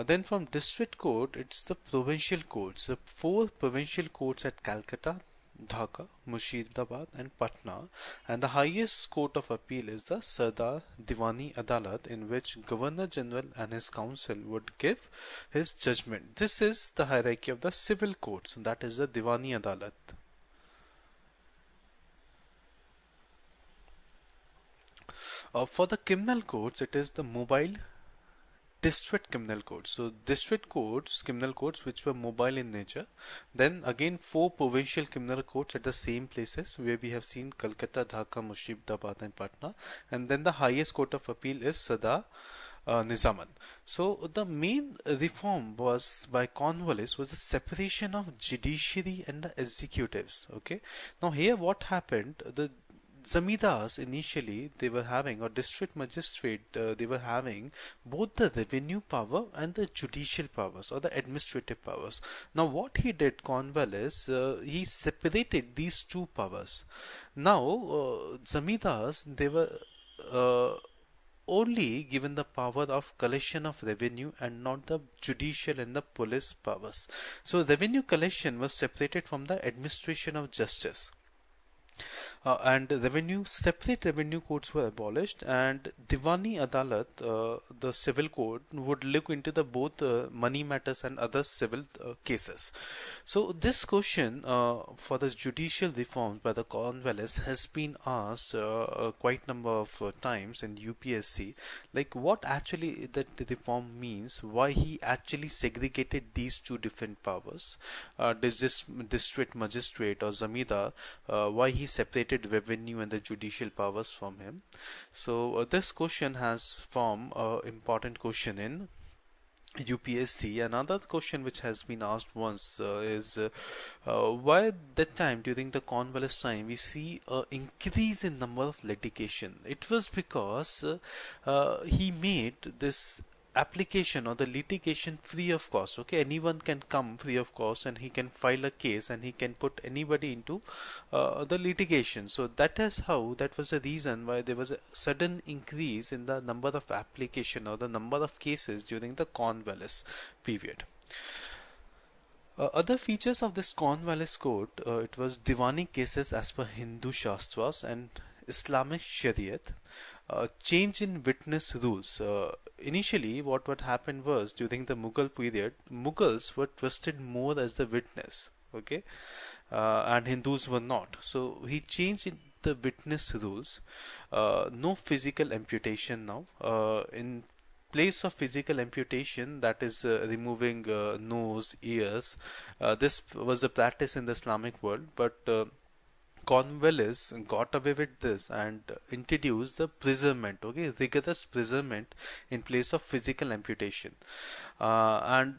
Then from district court it's the provincial courts. The 4 provincial courts at Calcutta, Dhaka, Murshidabad and Patna, and the highest court of appeal is the Sardar Diwani Adalat, in which Governor General and his council would give his judgment. This is the hierarchy of the civil courts, that is the Diwani Adalat. For the criminal courts, it is the mobile district criminal courts. So district courts, criminal courts which were mobile in nature. Then again 4 provincial criminal courts at the same places where we have seen Calcutta, Dhaka, Murshidabad and Patna. And then the highest court of appeal is Sada Nizaman. So the main reform was by Cornwallis was the separation of judiciary and the executives. Okay. Now here what happened, the Zamidars initially they were having, or district magistrate they were having both the revenue power and the judicial powers or the administrative powers. Now what he did, Cornwallis, he separated these two powers. Now Zamidars they were only given the power of collection of revenue and not the judicial and the police powers. So revenue collection was separated from the administration of justice. And separate revenue courts were abolished, and Diwani Adalat, the civil court, would look into the both money matters and other civil cases. So this question for the judicial reforms by the Cornwallis has been asked quite number of times in UPSC, like what actually that reform means, why he actually segregated these two different powers, district magistrate or Zamidar, why he separated revenue and the judicial powers from him. So this question has formed important question in UPSC. Another question which has been asked once is why that time during the Cornwallis time we see an increase in number of litigation. It was because he made this application or the litigation free of cost. Okay, anyone can come free of cost and he can file a case and he can put anybody into the litigation. So that was the reason why there was a sudden increase in the number of application or the number of cases during the Cornwallis period. Other features of this Cornwallis court, it was Diwani cases as per Hindu Shastras and Islamic Shariat. Change in witness rules. Initially, what happened was during the Mughal period, Mughals were trusted more as the witness, okay, and Hindus were not. So he changed the witness rules. No physical amputation now. In place of physical amputation, that is removing nose, ears. This was a practice in the Islamic world, but Cornwallis got away with this and introduced the preservement, okay, rigorous preservament in place of physical amputation. And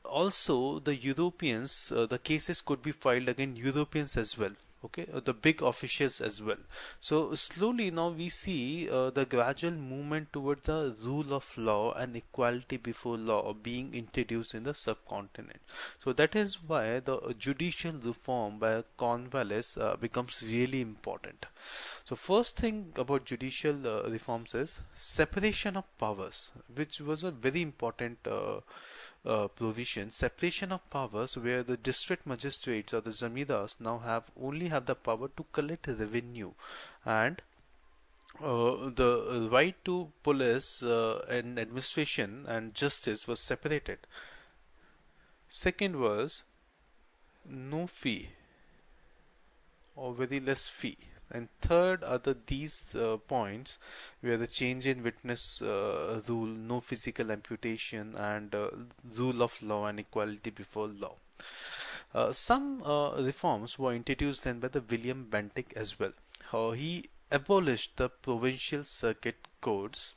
also the Europeans, the cases could be filed against Europeans as well. Okay, the big officials as well. So slowly now we see the gradual movement toward the rule of law and equality before law being introduced in the subcontinent. So that is why the judicial reform by Cornwallis becomes really important. So first thing about judicial reforms is separation of powers, which was a very important provision. Separation of powers, where the district magistrates or the zamidars now only have the power to collect revenue, and the right to police and administration and justice was separated. Second was no fee or very less fee. And third are these points where the change in witness rule, no physical amputation, and rule of law and equality before law. Some reforms were introduced then by the William Bentinck as well. He abolished the provincial circuit courts.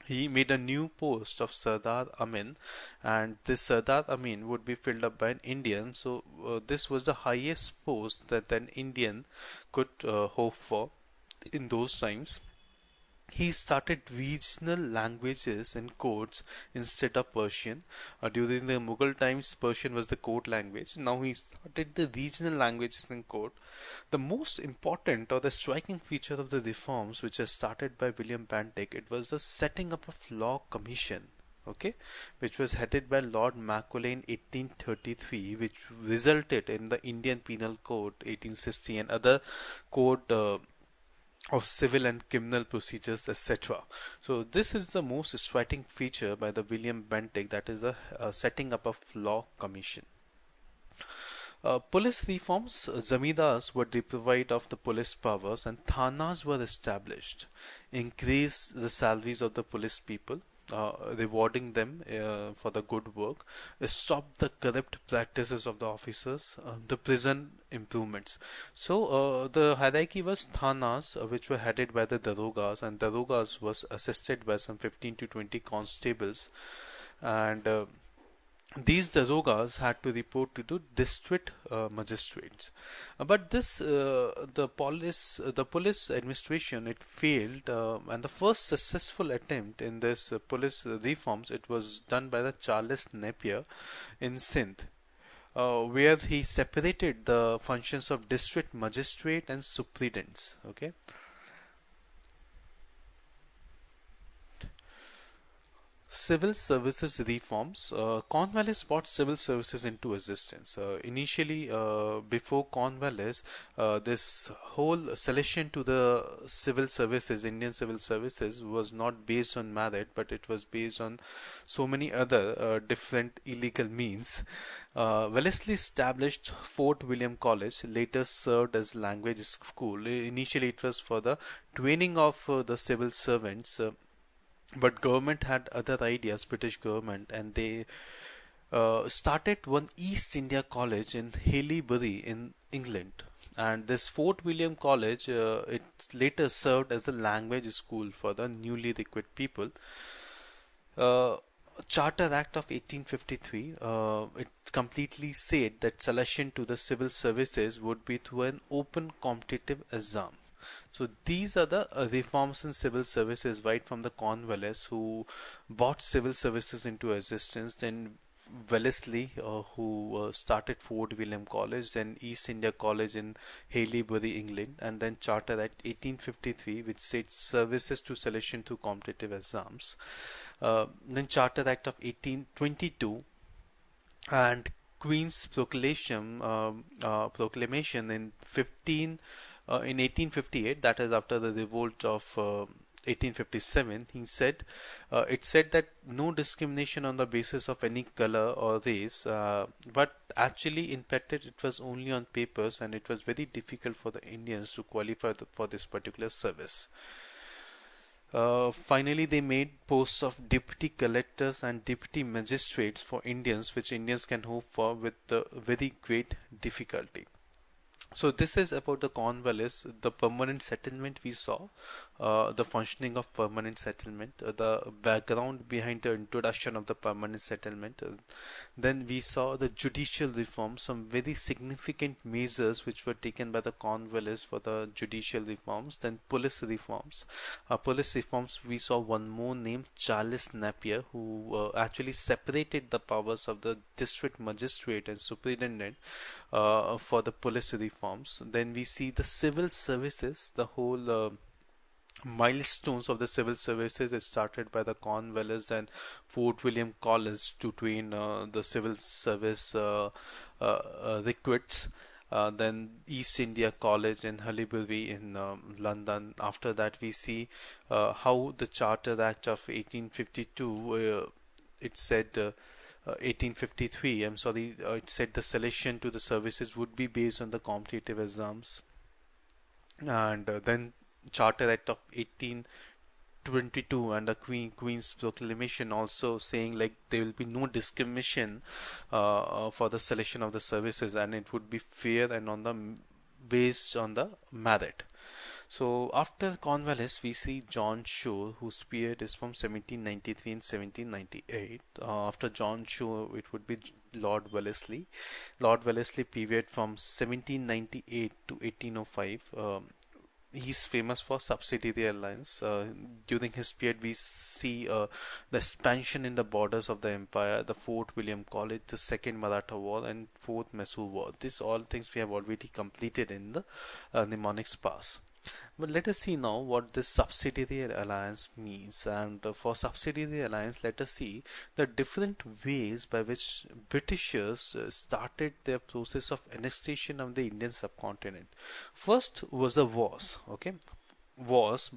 He made a new post of Sardar Amin, and this Sardar Amin would be filled up by an Indian. So this was the highest post that an Indian could hope for in those times. He started regional languages in courts instead of Persian. During the Mughal times, Persian was the court language. Now he started the regional languages in court. The most important or the striking feature of the reforms which are started by William Bentinck, it was the setting up of law commission. okay, which was headed by Lord Macaulay in 1833, which resulted in the Indian Penal Code 1860 and other code of civil and criminal procedures, etc. So this is the most striking feature by the William Bentinck, that is the setting up of law commission. Police reforms, zamindars were deprived of the police powers and thanas were established, increased the salaries of the police people, rewarding them for the good work, stopped the corrupt practices of the officers, the prison improvements. So the hierarchy was thanas, which were headed by the darogas, and darogas was assisted by some 15 to 20 constables, and these darogas had to report to the district magistrates. But this the police administration, it failed, and the first successful attempt in this police reforms, it was done by the Charles Napier in Sindh, where he separated the functions of district magistrate and superintendents. Okay. Civil services reforms. Cornwallis brought civil services into existence. Initially, before Cornwallis, this whole selection to the civil services, Indian civil services, was not based on merit, but it was based on so many other different illegal means. Wellesley established Fort William College, later served as language school. Initially, it was for the training of the civil servants. But government had other ideas, British government, and they started one East India College in Haileybury in England. And this Fort William College, it later served as a language school for the newly recruited people. Charter Act of 1853, it completely said that selection to the civil services would be through an open competitive exam. So these are the reforms in civil services right from the Cornwallis, who brought civil services into existence. Then Wellesley, who started Fort William College, then East India College in Haileybury, England, and then Charter Act 1853, which said services to selection through competitive exams. Then Charter Act of 1822 and Queen's proclamation in 1858, that is after the revolt of 1857, it said that no discrimination on the basis of any color or race, but actually in practice it was only on papers, and it was very difficult for the Indians to qualify for this particular service. Finally, they made posts of deputy collectors and deputy magistrates for Indians, which Indians can hope for with very great difficulty. So this is about the Cornwallis, the permanent settlement we saw, the functioning of permanent settlement, the background behind the introduction of the permanent settlement. Then we saw the judicial reform, some very significant measures which were taken by the Cornwallis for the judicial reforms. Then police reforms. We saw one more named Charles Napier, who actually separated the powers of the district magistrate and superintendent for the police reforms. Then we see the civil services, the whole milestones of the civil services is started by the Cornwallis and Fort William College to train the civil service recruits. Then East India College in Haileybury in London. After that, we see how the Charter Act of 1852 it said 1853, I'm sorry, it said the selection to the services would be based on the competitive exams. And then Charter Act of 1822 and the Queen's proclamation also saying like there will be no discrimination for the selection of the services, and it would be fair and based on the merit. So after Cornwallis, we see John Shore, whose period is from 1793 and 1798. After John Shore, it would be Lord Wellesley. Lord Wellesley period from 1798 to 1805. He's famous for Subsidiary alliance. During his period, we see the expansion in the borders of the empire, the Fort William College, the Second Maratha War, and Fourth Mysore War. These all things we have already completed in the mnemonics pass. But let us see now what this subsidiary alliance means. And for subsidiary alliance, let us see the different ways by which Britishers started their process of annexation of the Indian subcontinent. First was the wars, okay? Wars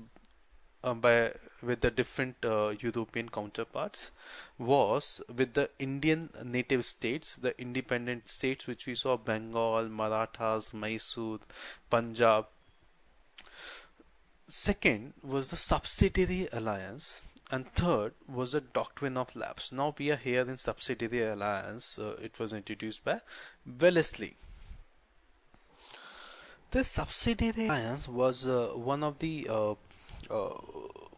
by with the different European counterparts, was with the Indian native states, the independent states which we saw: Bengal, Marathas, Mysore, Punjab. Second was the subsidiary alliance, and third was the doctrine of lapse. Now we are here in subsidiary alliance. It was introduced by Wellesley. This subsidiary alliance was one of the uh,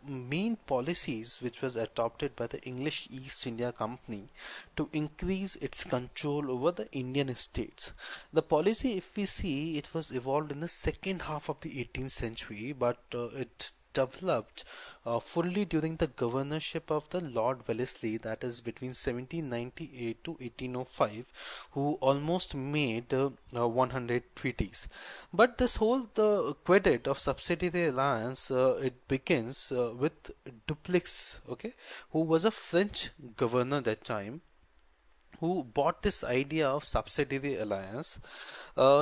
main policies which was adopted by the English East India Company to increase its control over the Indian states. The policy, if we see, it was evolved in the second half of the 18th century, but it developed fully during the governorship of the Lord Wellesley, that is between 1798 to 1805, who almost made 100 treaties. But this whole the credit of subsidiary alliance, it begins with Dupleix, okay, who was a French governor that time, who bought this idea of subsidiary alliance.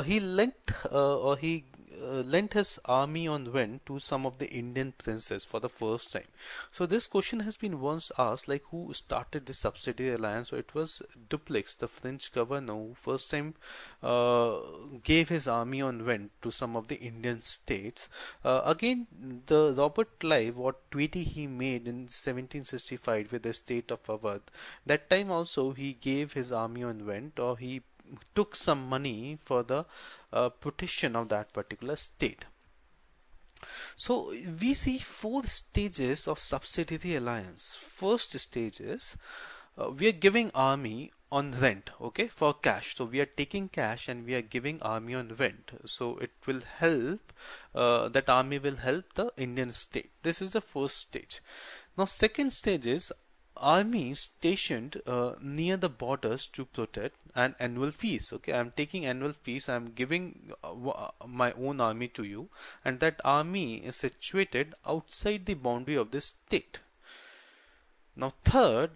He lent or he lent his army on rent to some of the Indian princes for the first time. So this question has been once asked, like, who started this subsidiary alliance? So it was Dupleix, the French governor, who first time gave his army on rent to some of the Indian states. Again, the Robert Clive, what treaty he made in 1765 with the state of Awadh, that time also he gave his army on rent, or he took some money for the protection of that particular state. So we see four stages of subsidiary alliance. First stage is we are giving army on rent, okay, for cash. So we are taking cash and we are giving army on rent. So it will help, that army will help the Indian state. This is the first stage. Now second stage is army stationed near the borders to protect, and annual fees. Okay, I'm taking annual fees, I'm giving my own army to you, and that army is situated outside the boundary of the state. Now third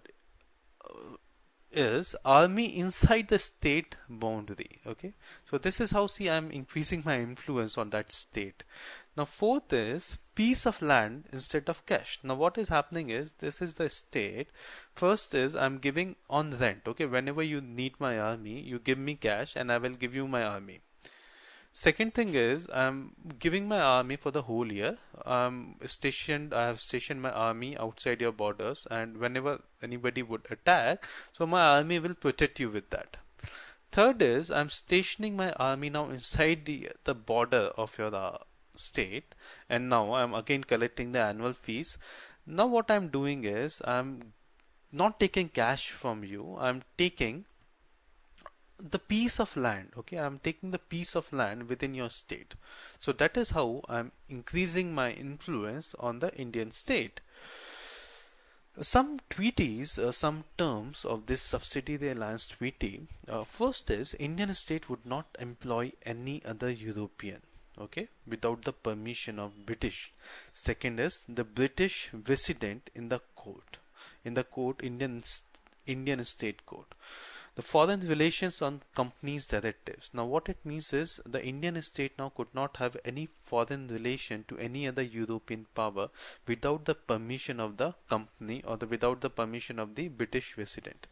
is army inside the state boundary. Okay, so this is how, see, I'm increasing my influence on that state. Now fourth is piece of land instead of cash. Now what is happening is, this is the state. First is I'm giving on rent. Okay, whenever you need my army, you give me cash and I will give you my army. Second thing is I'm giving my army for the whole year. I have stationed my army outside your borders, and whenever anybody would attack, so my army will protect you with that. Third is I'm stationing my army now inside the border of your state, and now I'm again collecting the annual fees. Now what I'm doing is I'm not taking cash from you, I'm taking the piece of land. Okay, I'm taking the piece of land within your state. So that is how I'm increasing my influence on the Indian state. Some treaties, some terms of this subsidiary alliance treaty. First is Indian state would not employ any other European, okay, without the permission of British. Second is the British resident in the court, Indian state court. The foreign relations on companies directives. Now what it means is the Indian state now could not have any foreign relation to any other European power without the permission of the company, or without the permission of the British resident.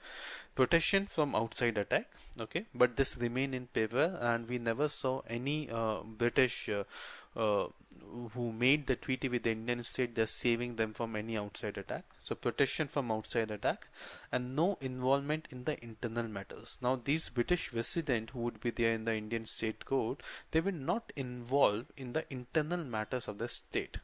Protection from outside attack, okay, but this remained in paper, and we never saw any British who made the treaty with the Indian state, they're saving them from any outside attack. So protection from outside attack, and no involvement in the internal matters. Now these British resident who would be there in the Indian state court, they will not involve in the internal matters of the state.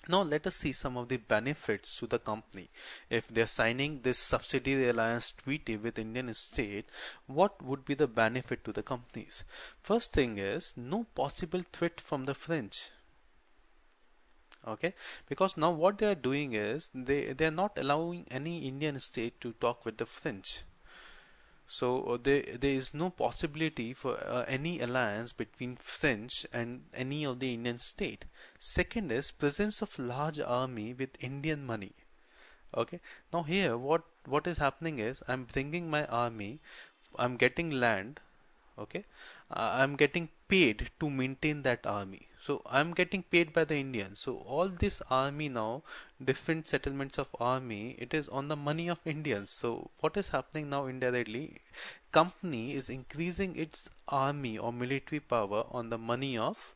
Now let us see some of the benefits to the company. If they are signing this subsidiary alliance treaty with Indian state, what would be the benefit to the companies? First thing is no possible threat from the French. Okay, because now what they are doing is they are not allowing any Indian state to talk with the French. So there is no possibility for any alliance between French and any of the Indian state. Second is presence of large army with Indian money. Okay. Now here what is happening is I'm bringing my army, I'm getting land, okay, I'm getting paid to maintain that army, so I'm getting paid by the Indians. So all this army now, different settlements of army, it is on the money of Indians. So what is happening now indirectly, company is increasing its army or military power on the money of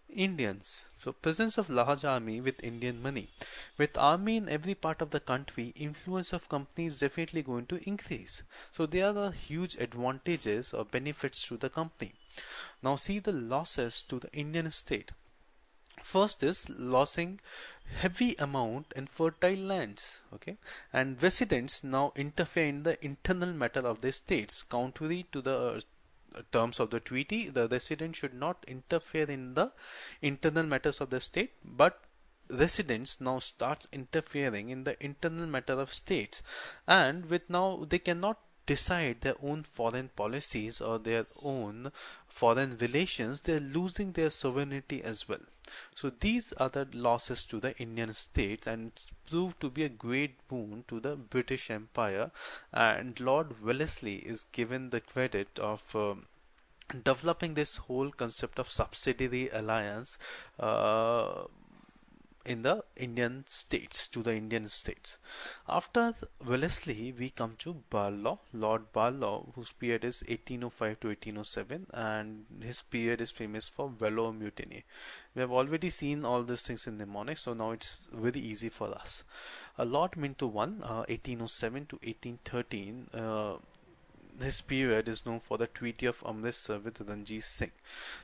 Indians. So presence of large army with Indian money. With army in every part of the country, influence of company is definitely going to increase. So there are huge advantages or benefits to the company. Now see the losses to the Indian state. First is losing heavy amount in fertile lands, okay, and residents now interfere in the internal matter of the states. Contrary to the terms of the treaty, the resident should not interfere in the internal matters of the state, but residents now starts interfering in the internal matter of states, and with now they cannot decide their own foreign policies or their own foreign relations. They are losing their sovereignty as well. So these are the losses to the Indian states, and it's proved to be a great boon to the British Empire, and Lord Wellesley is given the credit of developing this whole concept of subsidiary alliance in the Indian states, to the Indian states. After Wellesley, we come to Barlow, Lord Barlow, whose period is 1805 to 1807, and his period is famous for Vellore Mutiny. We have already seen all these things in mnemonics, so now it's very easy for us. Lord Minto I, 1807 to 1813, his period is known for the Treaty of Amritsar with Ranjit Singh.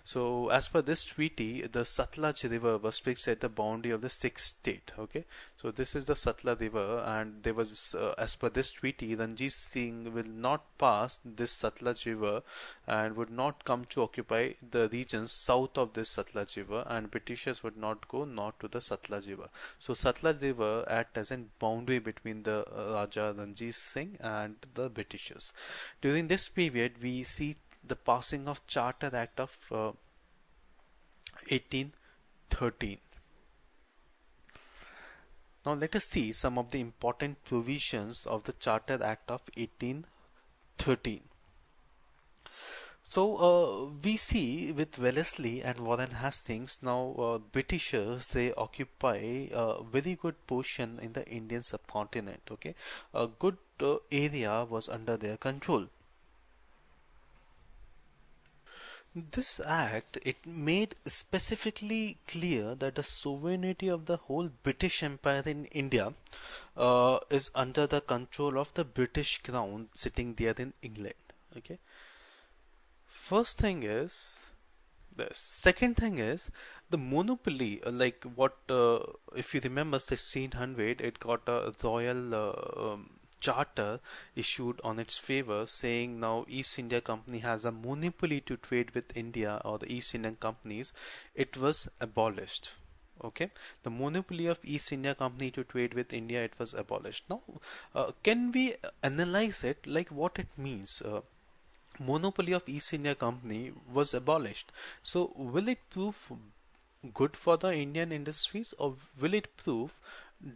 So, as per this treaty, the Satluj River was fixed at the boundary of the sixth state. Okay, so this is the Satluj River, and there was, as per this treaty, Ranjit Singh will not pass this Satluj River and would not come to occupy the regions south of this Satluj River, and Britishers would not go north to the Satluj River. So, Satluj River act as a boundary between the Raja Ranjit Singh and the Britishers. During this period, we see the passing of Charter Act of 1813. Now let us see some of the important provisions of the Charter Act of 1813. So we see with Wellesley and Warren Hastings, now Britishers, they occupy a very good portion in the Indian subcontinent. Okay, a good area was under their control. This act, it made specifically clear that the sovereignty of the whole British Empire in India is under the control of the British Crown sitting there in England. Okay. First thing is, the second thing is the monopoly, like what, if you remember 1600, it got a royal charter issued on its favor, saying now East India Company has a monopoly to trade with India, or the East Indian companies. It was abolished. Okay, the monopoly of East India Company to trade with India, it was abolished. Now, can we analyze it like what it means? Monopoly of East India Company was abolished. So will it prove good for the Indian industries, or will it prove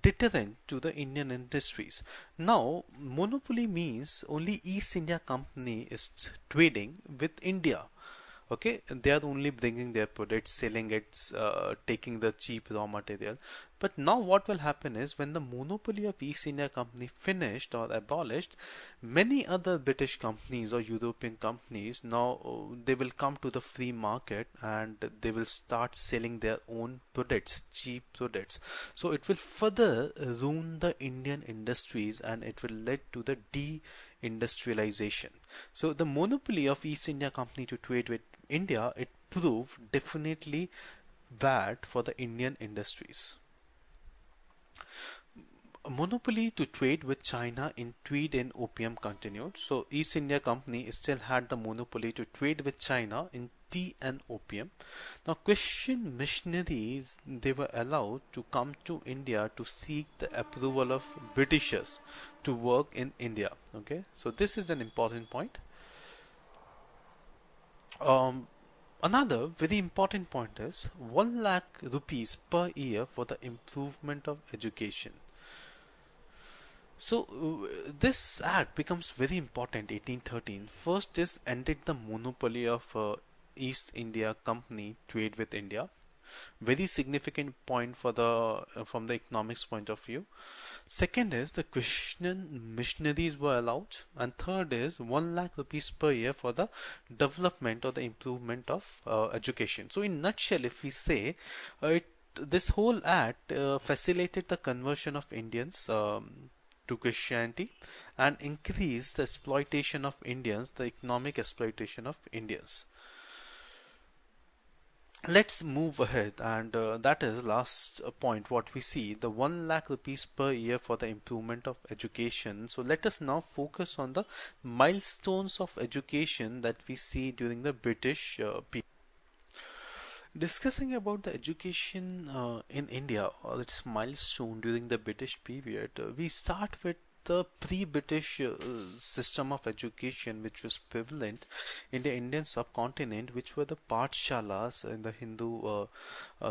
deterrent to the Indian industries? Now, monopoly means only East India Company is trading with India. Okay, they are only bringing their products, selling it, taking the cheap raw material. But now what will happen is, when the monopoly of East India Company finished or abolished, many other British companies or European companies, now they will come to the free market and they will start selling their own products, cheap products. So it will further ruin the Indian industries, and it will lead to the de-industrialization. So the monopoly of East India Company to trade with India, it proved definitely bad for the Indian industries. Monopoly to trade with China in trade and opium continued. So East India Company still had the monopoly to trade with China in tea and opium. Now, Christian missionaries, they were allowed to come to India to seek the approval of Britishers to work in India. Okay, so this is an important point. Um, Another very important point is 1 lakh rupees per year for the improvement of education. So this act becomes very important. 1813 first is ended the monopoly of East India Company trade with India. Very significant point for the from the economics point of view. Second is the Christian missionaries were allowed, and third is 1 lakh rupees per year for the development or the improvement of education. So in nutshell, if we say this whole act facilitated the conversion of Indians to Christianity and increased the exploitation of Indians, the economic exploitation of Indians. Let's move ahead, and that is last point what we see, the 1 lakh rupees per year for the improvement of education. So let us now focus on the milestones of education that we see during the British period. Discussing about the education in India or its milestone during the British period, we start with the pre-British system of education which was prevalent in the Indian subcontinent, which were the Pathshalas in the Hindu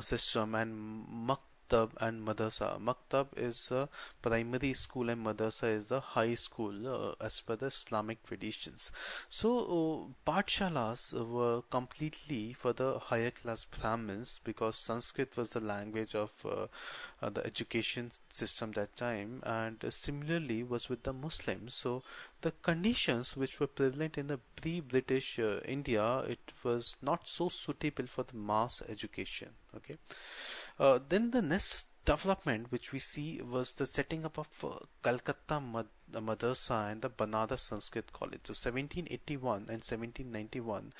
system, and Maktab and Madrasa. Maktab is a primary school and Madrasa is the high school as per the Islamic traditions. So Pathshalas were completely for the higher class Brahmins because Sanskrit was the language of the education system that time, and similarly was with the Muslims. So the conditions which were prevalent in the pre-British India, it was not so suitable for the mass education. Okay, then the next development which we see was the setting up of Calcutta Madrasa and the Banaras Sanskrit College. So 1781 and 1791,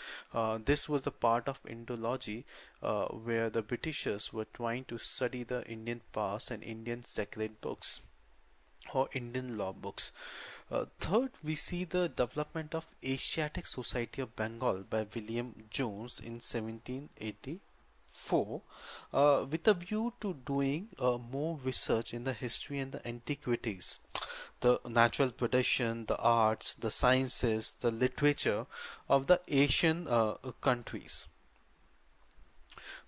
this was the part of Indology where the Britishers were trying to study the Indian past and Indian sacred books or Indian law books. Third, we see the development of Asiatic Society of Bengal by William Jones in 1784 with a view to doing more research in the history and the antiquities, the natural tradition, the arts, the sciences, the literature of the Asian countries.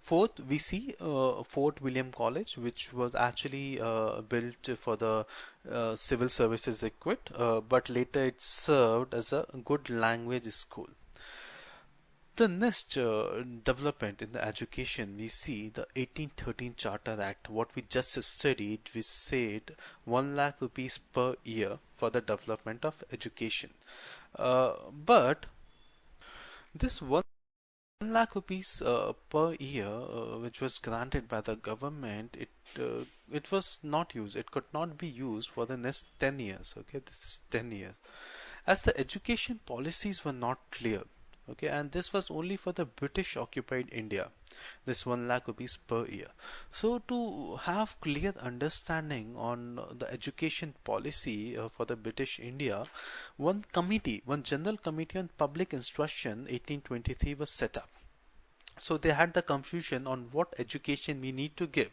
Fourth, we see Fort William College, which was actually built for the civil services requirement, but later it served as a good language school. The next development in the education, we see the 1813 Charter Act. What we just studied, we said 1 lakh rupees per year for the development of education. But this 1 lakh rupees per year, which was granted by the government, it was not used. It could not be used for the next 10 years. Okay, this is 10 years, as the education policies were not clear. Okay, and this was only for the British occupied India, this 1 lakh rupees per year. So to have clear understanding on the education policy for the British India, one general committee on public instruction 1823 was set up. So they had the confusion on what education we need to give.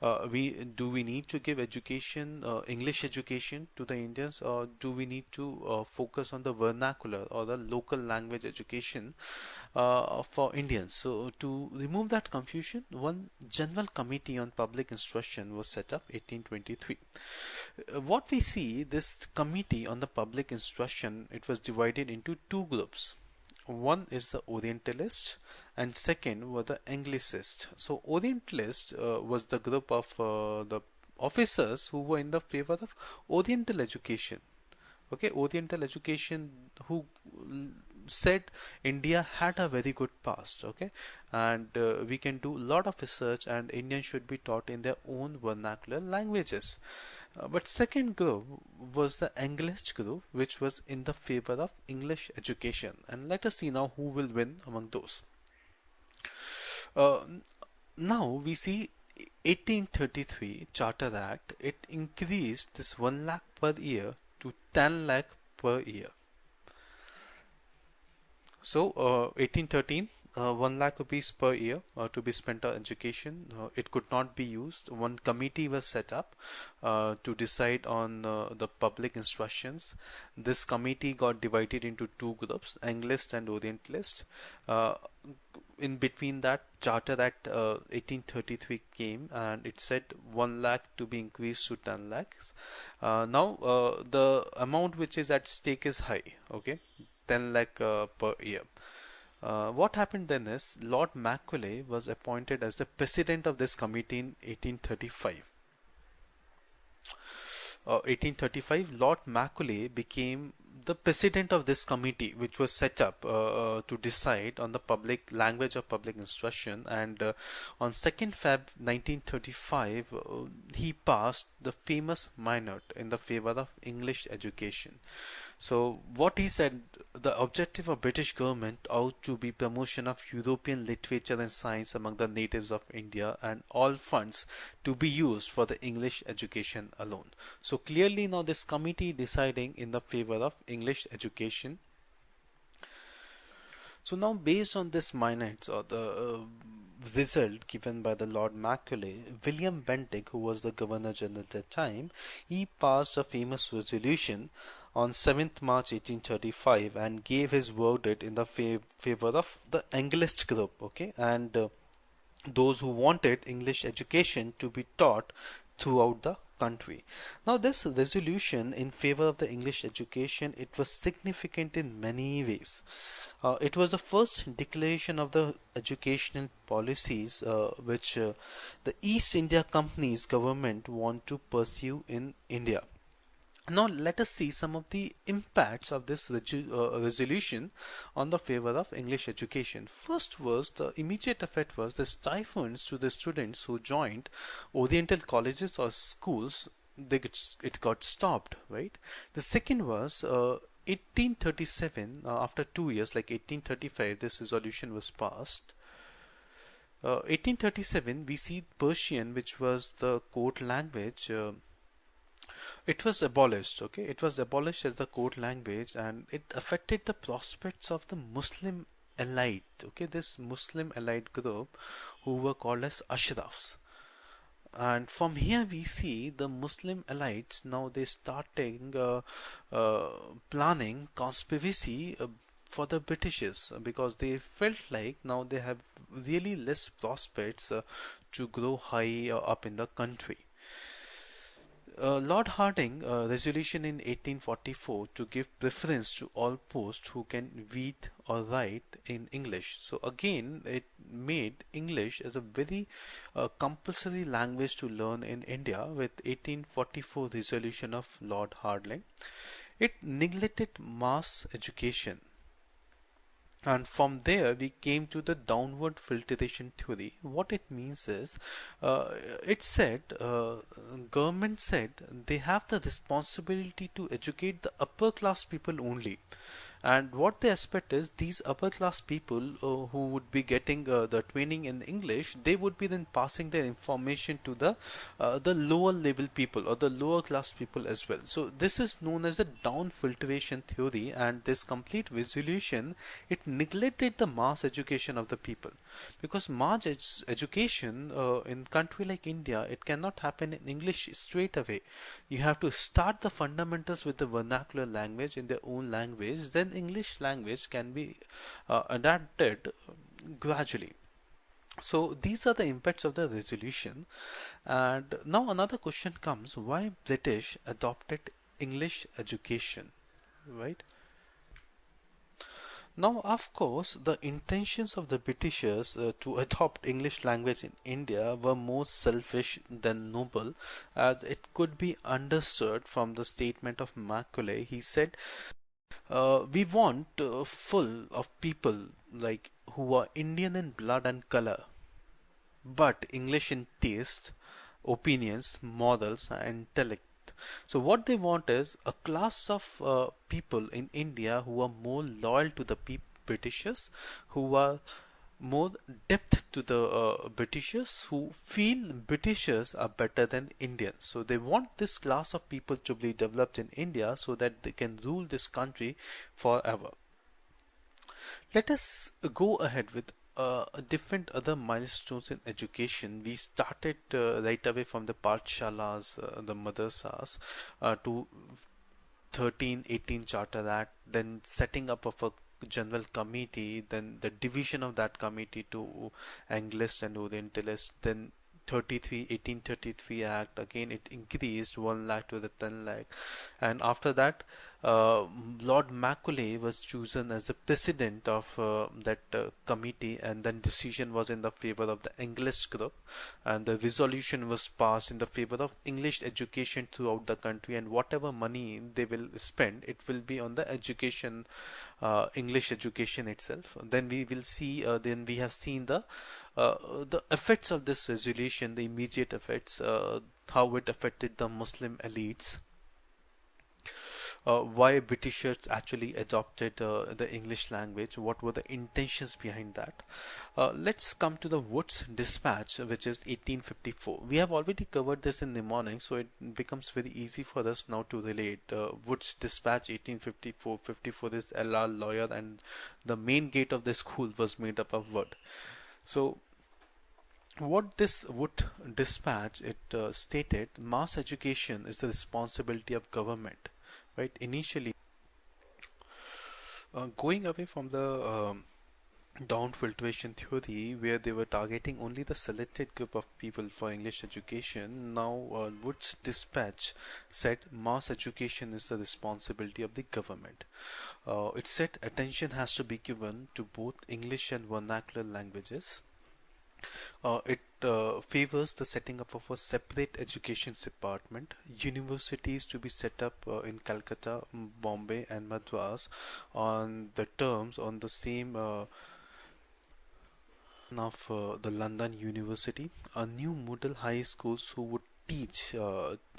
Do we need to give education, English education to the Indians, or do we need to focus on the vernacular or the local language education for Indians? So to remove that confusion, one general committee on public instruction was set up 1823. What we see, this committee on the public instruction, it was divided into two groups. One is the Orientalist and second were the Anglicist. So Orientalist was the group of the officers who were in the favor of Oriental education. Okay, Oriental education, who said India had a very good past, okay, and we can do a lot of research and Indians should be taught in their own vernacular languages. But second group was the Anglist group, which was in the favor of English education. And let us see now who will win among those. Now we see 1833 Charter Act, it increased this 1 lakh per year to 10 lakh per year. So 1813 1 lakh rupees per year to be spent on education. It could not be used. One committee was set up to decide on the public instructions. This committee got divided into two groups, Anglist and Orientalist. Uh, in between that, Charter Act 1833 came, and it said 1 lakh to be increased to 10 lakhs. Now the amount which is at stake is high, okay, 10 lakh per year. What happened then is Lord Macaulay was appointed as the president of this committee in 1835. 1835, Lord Macaulay became the president of this committee, which was set up to decide on the public language of public instruction. And on 2nd Feb 1935, he passed the famous minute in the favor of English education. So what he said, the objective of British government ought to be promotion of European literature and science among the natives of India, and all funds to be used for the English education alone. So clearly now this committee deciding in the favor of English education. So now based on this minutes or the result given by the Lord Macaulay, William Bentinck, who was the Governor General at that time, he passed a famous resolution on 7th March 1835 and gave his verdict in the favor of the Anglist group, okay, and those who wanted English education to be taught throughout the country. Now this resolution in favor of the English education, it was significant in many ways. It was the first declaration of the educational policies which the East India Company's government want to pursue in India. Now let us see some of the impacts of this resolution on the favor of English education. First was the immediate effect was the stipends to the students who joined Oriental colleges or schools. It got stopped, right? The second was 1837, after 2 years, like 1835, this resolution was passed. 1837, we see Persian, which was the court language. It was abolished, okay? It was abolished as the court language, and it affected the prospects of the Muslim elite, okay? This Muslim elite group who were called as Ashrafs. And from here we see the Muslim elites, now they starting planning conspiracy for the Britishers, because they felt like now they have really less prospects to grow high up in the country. Lord Hardinge resolution in 1844 to give preference to all posts who can read or write in English. So again it made English as a very compulsory language to learn in India with 1844 resolution of Lord Hardinge. It neglected mass education. And from there we came to the downward filtration theory. What it means is, it said, government said they have the responsibility to educate the upper class people only. And what they expect is these upper class people who would be getting the training in English, they would be then passing their information to the lower level people or the lower class people as well. So this is known as the down filtration theory, and this complete resolution, it neglected the mass education of the people, because mass education in country like India, it cannot happen in English straight away. You have to start the fundamentals with the vernacular language in their own language, then English language can be adapted gradually. So these are the impacts of the resolution. And now another question comes, why British adopted English education, right? Now, of course, the intentions of the Britishers to adopt English language in India were more selfish than noble, as it could be understood from the statement of Macaulay. He said, we want full of people like who are Indian in blood and color, but English in taste, opinions, morals, and intellect. So what they want is a class of people in India who are more loyal to the Britishers, who are more depth to the Britishers, who feel Britishers are better than Indians. So they want this class of people to be developed in India so that they can rule this country forever. Let us go ahead with different other milestones in education. We started right away from the Pathshalas, the Madrasas, to 1318 Charter Act, then setting up of a general committee, then the division of that committee to Anglist and Orientalist, then 1833 Act, again it increased 1 lakh to the 10 lakh, and after that Lord Macaulay was chosen as the president of that committee, and then decision was in the favor of the English group, and the resolution was passed in the favor of English education throughout the country, and whatever money they will spend, it will be on the education, English education itself. Then we will see, then we have seen the effects of this resolution, the immediate effects, how it affected the Muslim elites, why Britishers actually adopted the English language, what were the intentions behind that. Let's come to the Wood's Dispatch, which is 1854. We have already covered this in the morning, so it becomes very easy for us now to relate. Wood's Dispatch 1854. 54 is LR lawyer, and the main gate of the school was made up of wood. So what this Wood Dispatch, it stated, mass education is the responsibility of government. Right, initially going away from the down filtration theory, where they were targeting only the selected group of people for English education. Now Wood's Dispatch said mass education is the responsibility of the government. It said attention has to be given to both English and vernacular languages. It favors the setting up of a separate education department, universities to be set up in Calcutta, Bombay and Madras on the terms on the same of the London University, a new model high schools who would teach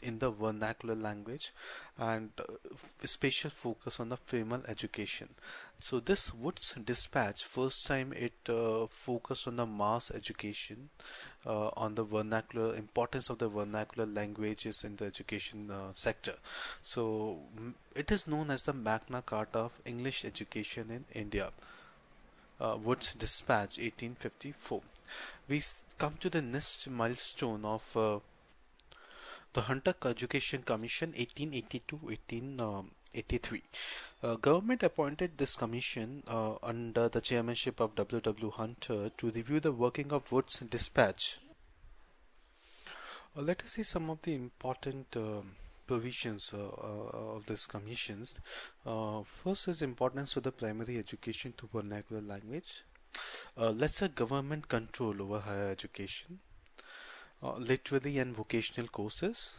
in the vernacular language, and special focus on the female education. So this Wood's Dispatch, first time it focused on the mass education, on the vernacular, importance of the vernacular languages in the education sector. So it is known as the Magna Carta of English education in India. Wood's Dispatch 1854. We come to the next milestone of the Hunter Education Commission 1882-1883. Government appointed this commission under the chairmanship of W. W. Hunter to review the working of Wood's Dispatch. Let us see some of the important provisions of these commissions. First is importance to the primary education to vernacular language. Lesser government control over higher education. Literary and vocational courses,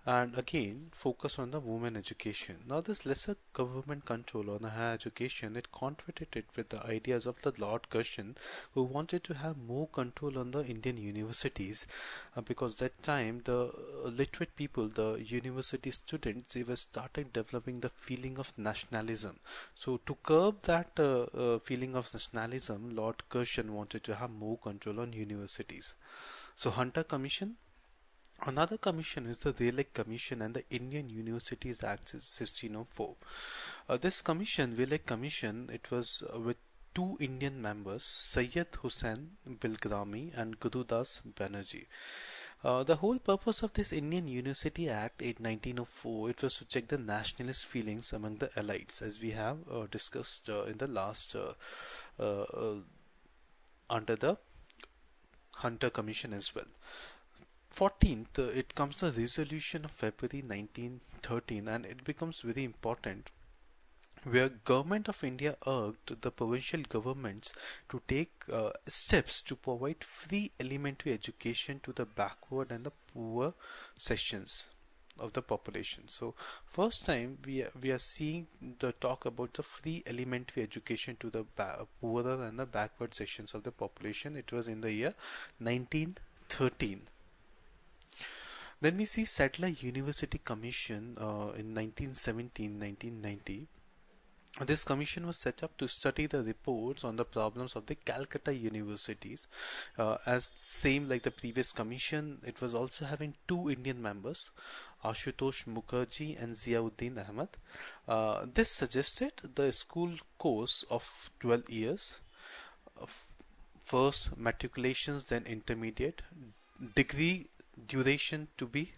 and again focus on the women education. Now this lesser government control on higher education, it contradicted with the ideas of the Lord Curzon, who wanted to have more control on the Indian universities, because that time the literate people, the university students, they were started developing the feeling of nationalism. So to curb that feeling of nationalism, Lord Curzon wanted to have more control on universities. So Hunter Commission. Another commission is the Rayleigh Commission and the Indian Universities Act 1604. This commission, Rayleigh Commission, it was with two Indian members, Sayyid Hussain Bilgrami and Gurudas Banerjee. The whole purpose of this Indian University Act in 1904, it was to check the nationalist feelings among the elites, as we have discussed in the last under the Hunter Commission as well. 14th, it comes a resolution of February 1913, and it becomes very important, where Government of India urged the provincial governments to take steps to provide free elementary education to the backward and the poor sections of the population. So first time we are seeing the talk about the free elementary education to the poorer and the backward sections of the population. It was in the year 1913. Then we see Sadler University Commission in 1917-1990. This commission was set up to study the reports on the problems of the Calcutta universities. As same like the previous commission, it was also having two Indian members, Ashutosh Mukherjee and Ziauddin Ahmed. This suggested the school course of 12 years first matriculations, then intermediate. Degree duration to be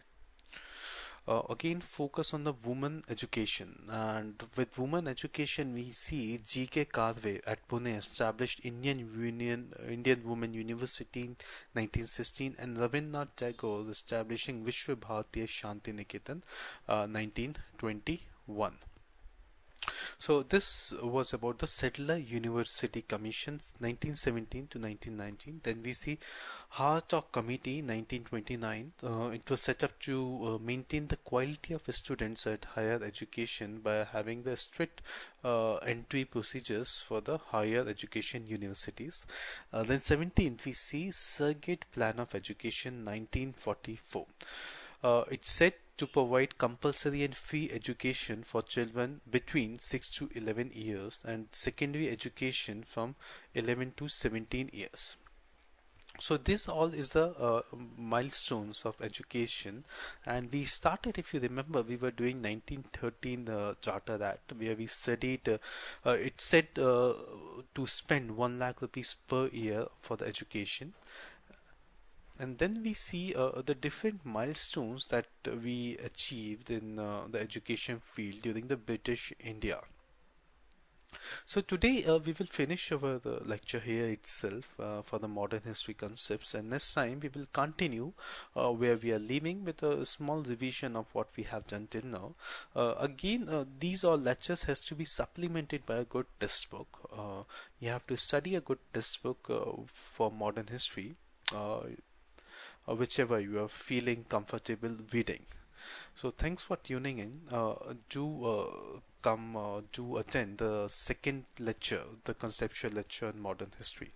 again focus on the women education, and with women education we see G.K. Karve at Pune established Indian Women University in 1916, and Rabindranath Tagore establishing Vishwa Bharatiya Shanti Niketan 1921. So this was about the Settler University Commissions 1917 to 1919. Then we see Hartock Committee 1929. It was set up to maintain the quality of students at higher education by having the strict entry procedures for the higher education universities. Then 17th we see Surrogate Plan of Education 1944. It's set to provide compulsory and free education for children between 6 to 11 years and secondary education from 11 to 17 years. So this all is the milestones of education, and we started, if you remember, we were doing 1913 Charter Act, where we studied, it said to spend 1 lakh rupees per year for the education. And then we see the different milestones that we achieved in the education field during the British India. So today we will finish our lecture here itself for the modern history concepts, and next time we will continue where we are leaving with a small revision of what we have done till now. Again, these all lectures has to be supplemented by a good textbook. You have to study a good textbook for modern history. Whichever you are feeling comfortable reading. So thanks for tuning in. Do attend the second lecture, the conceptual lecture on modern history.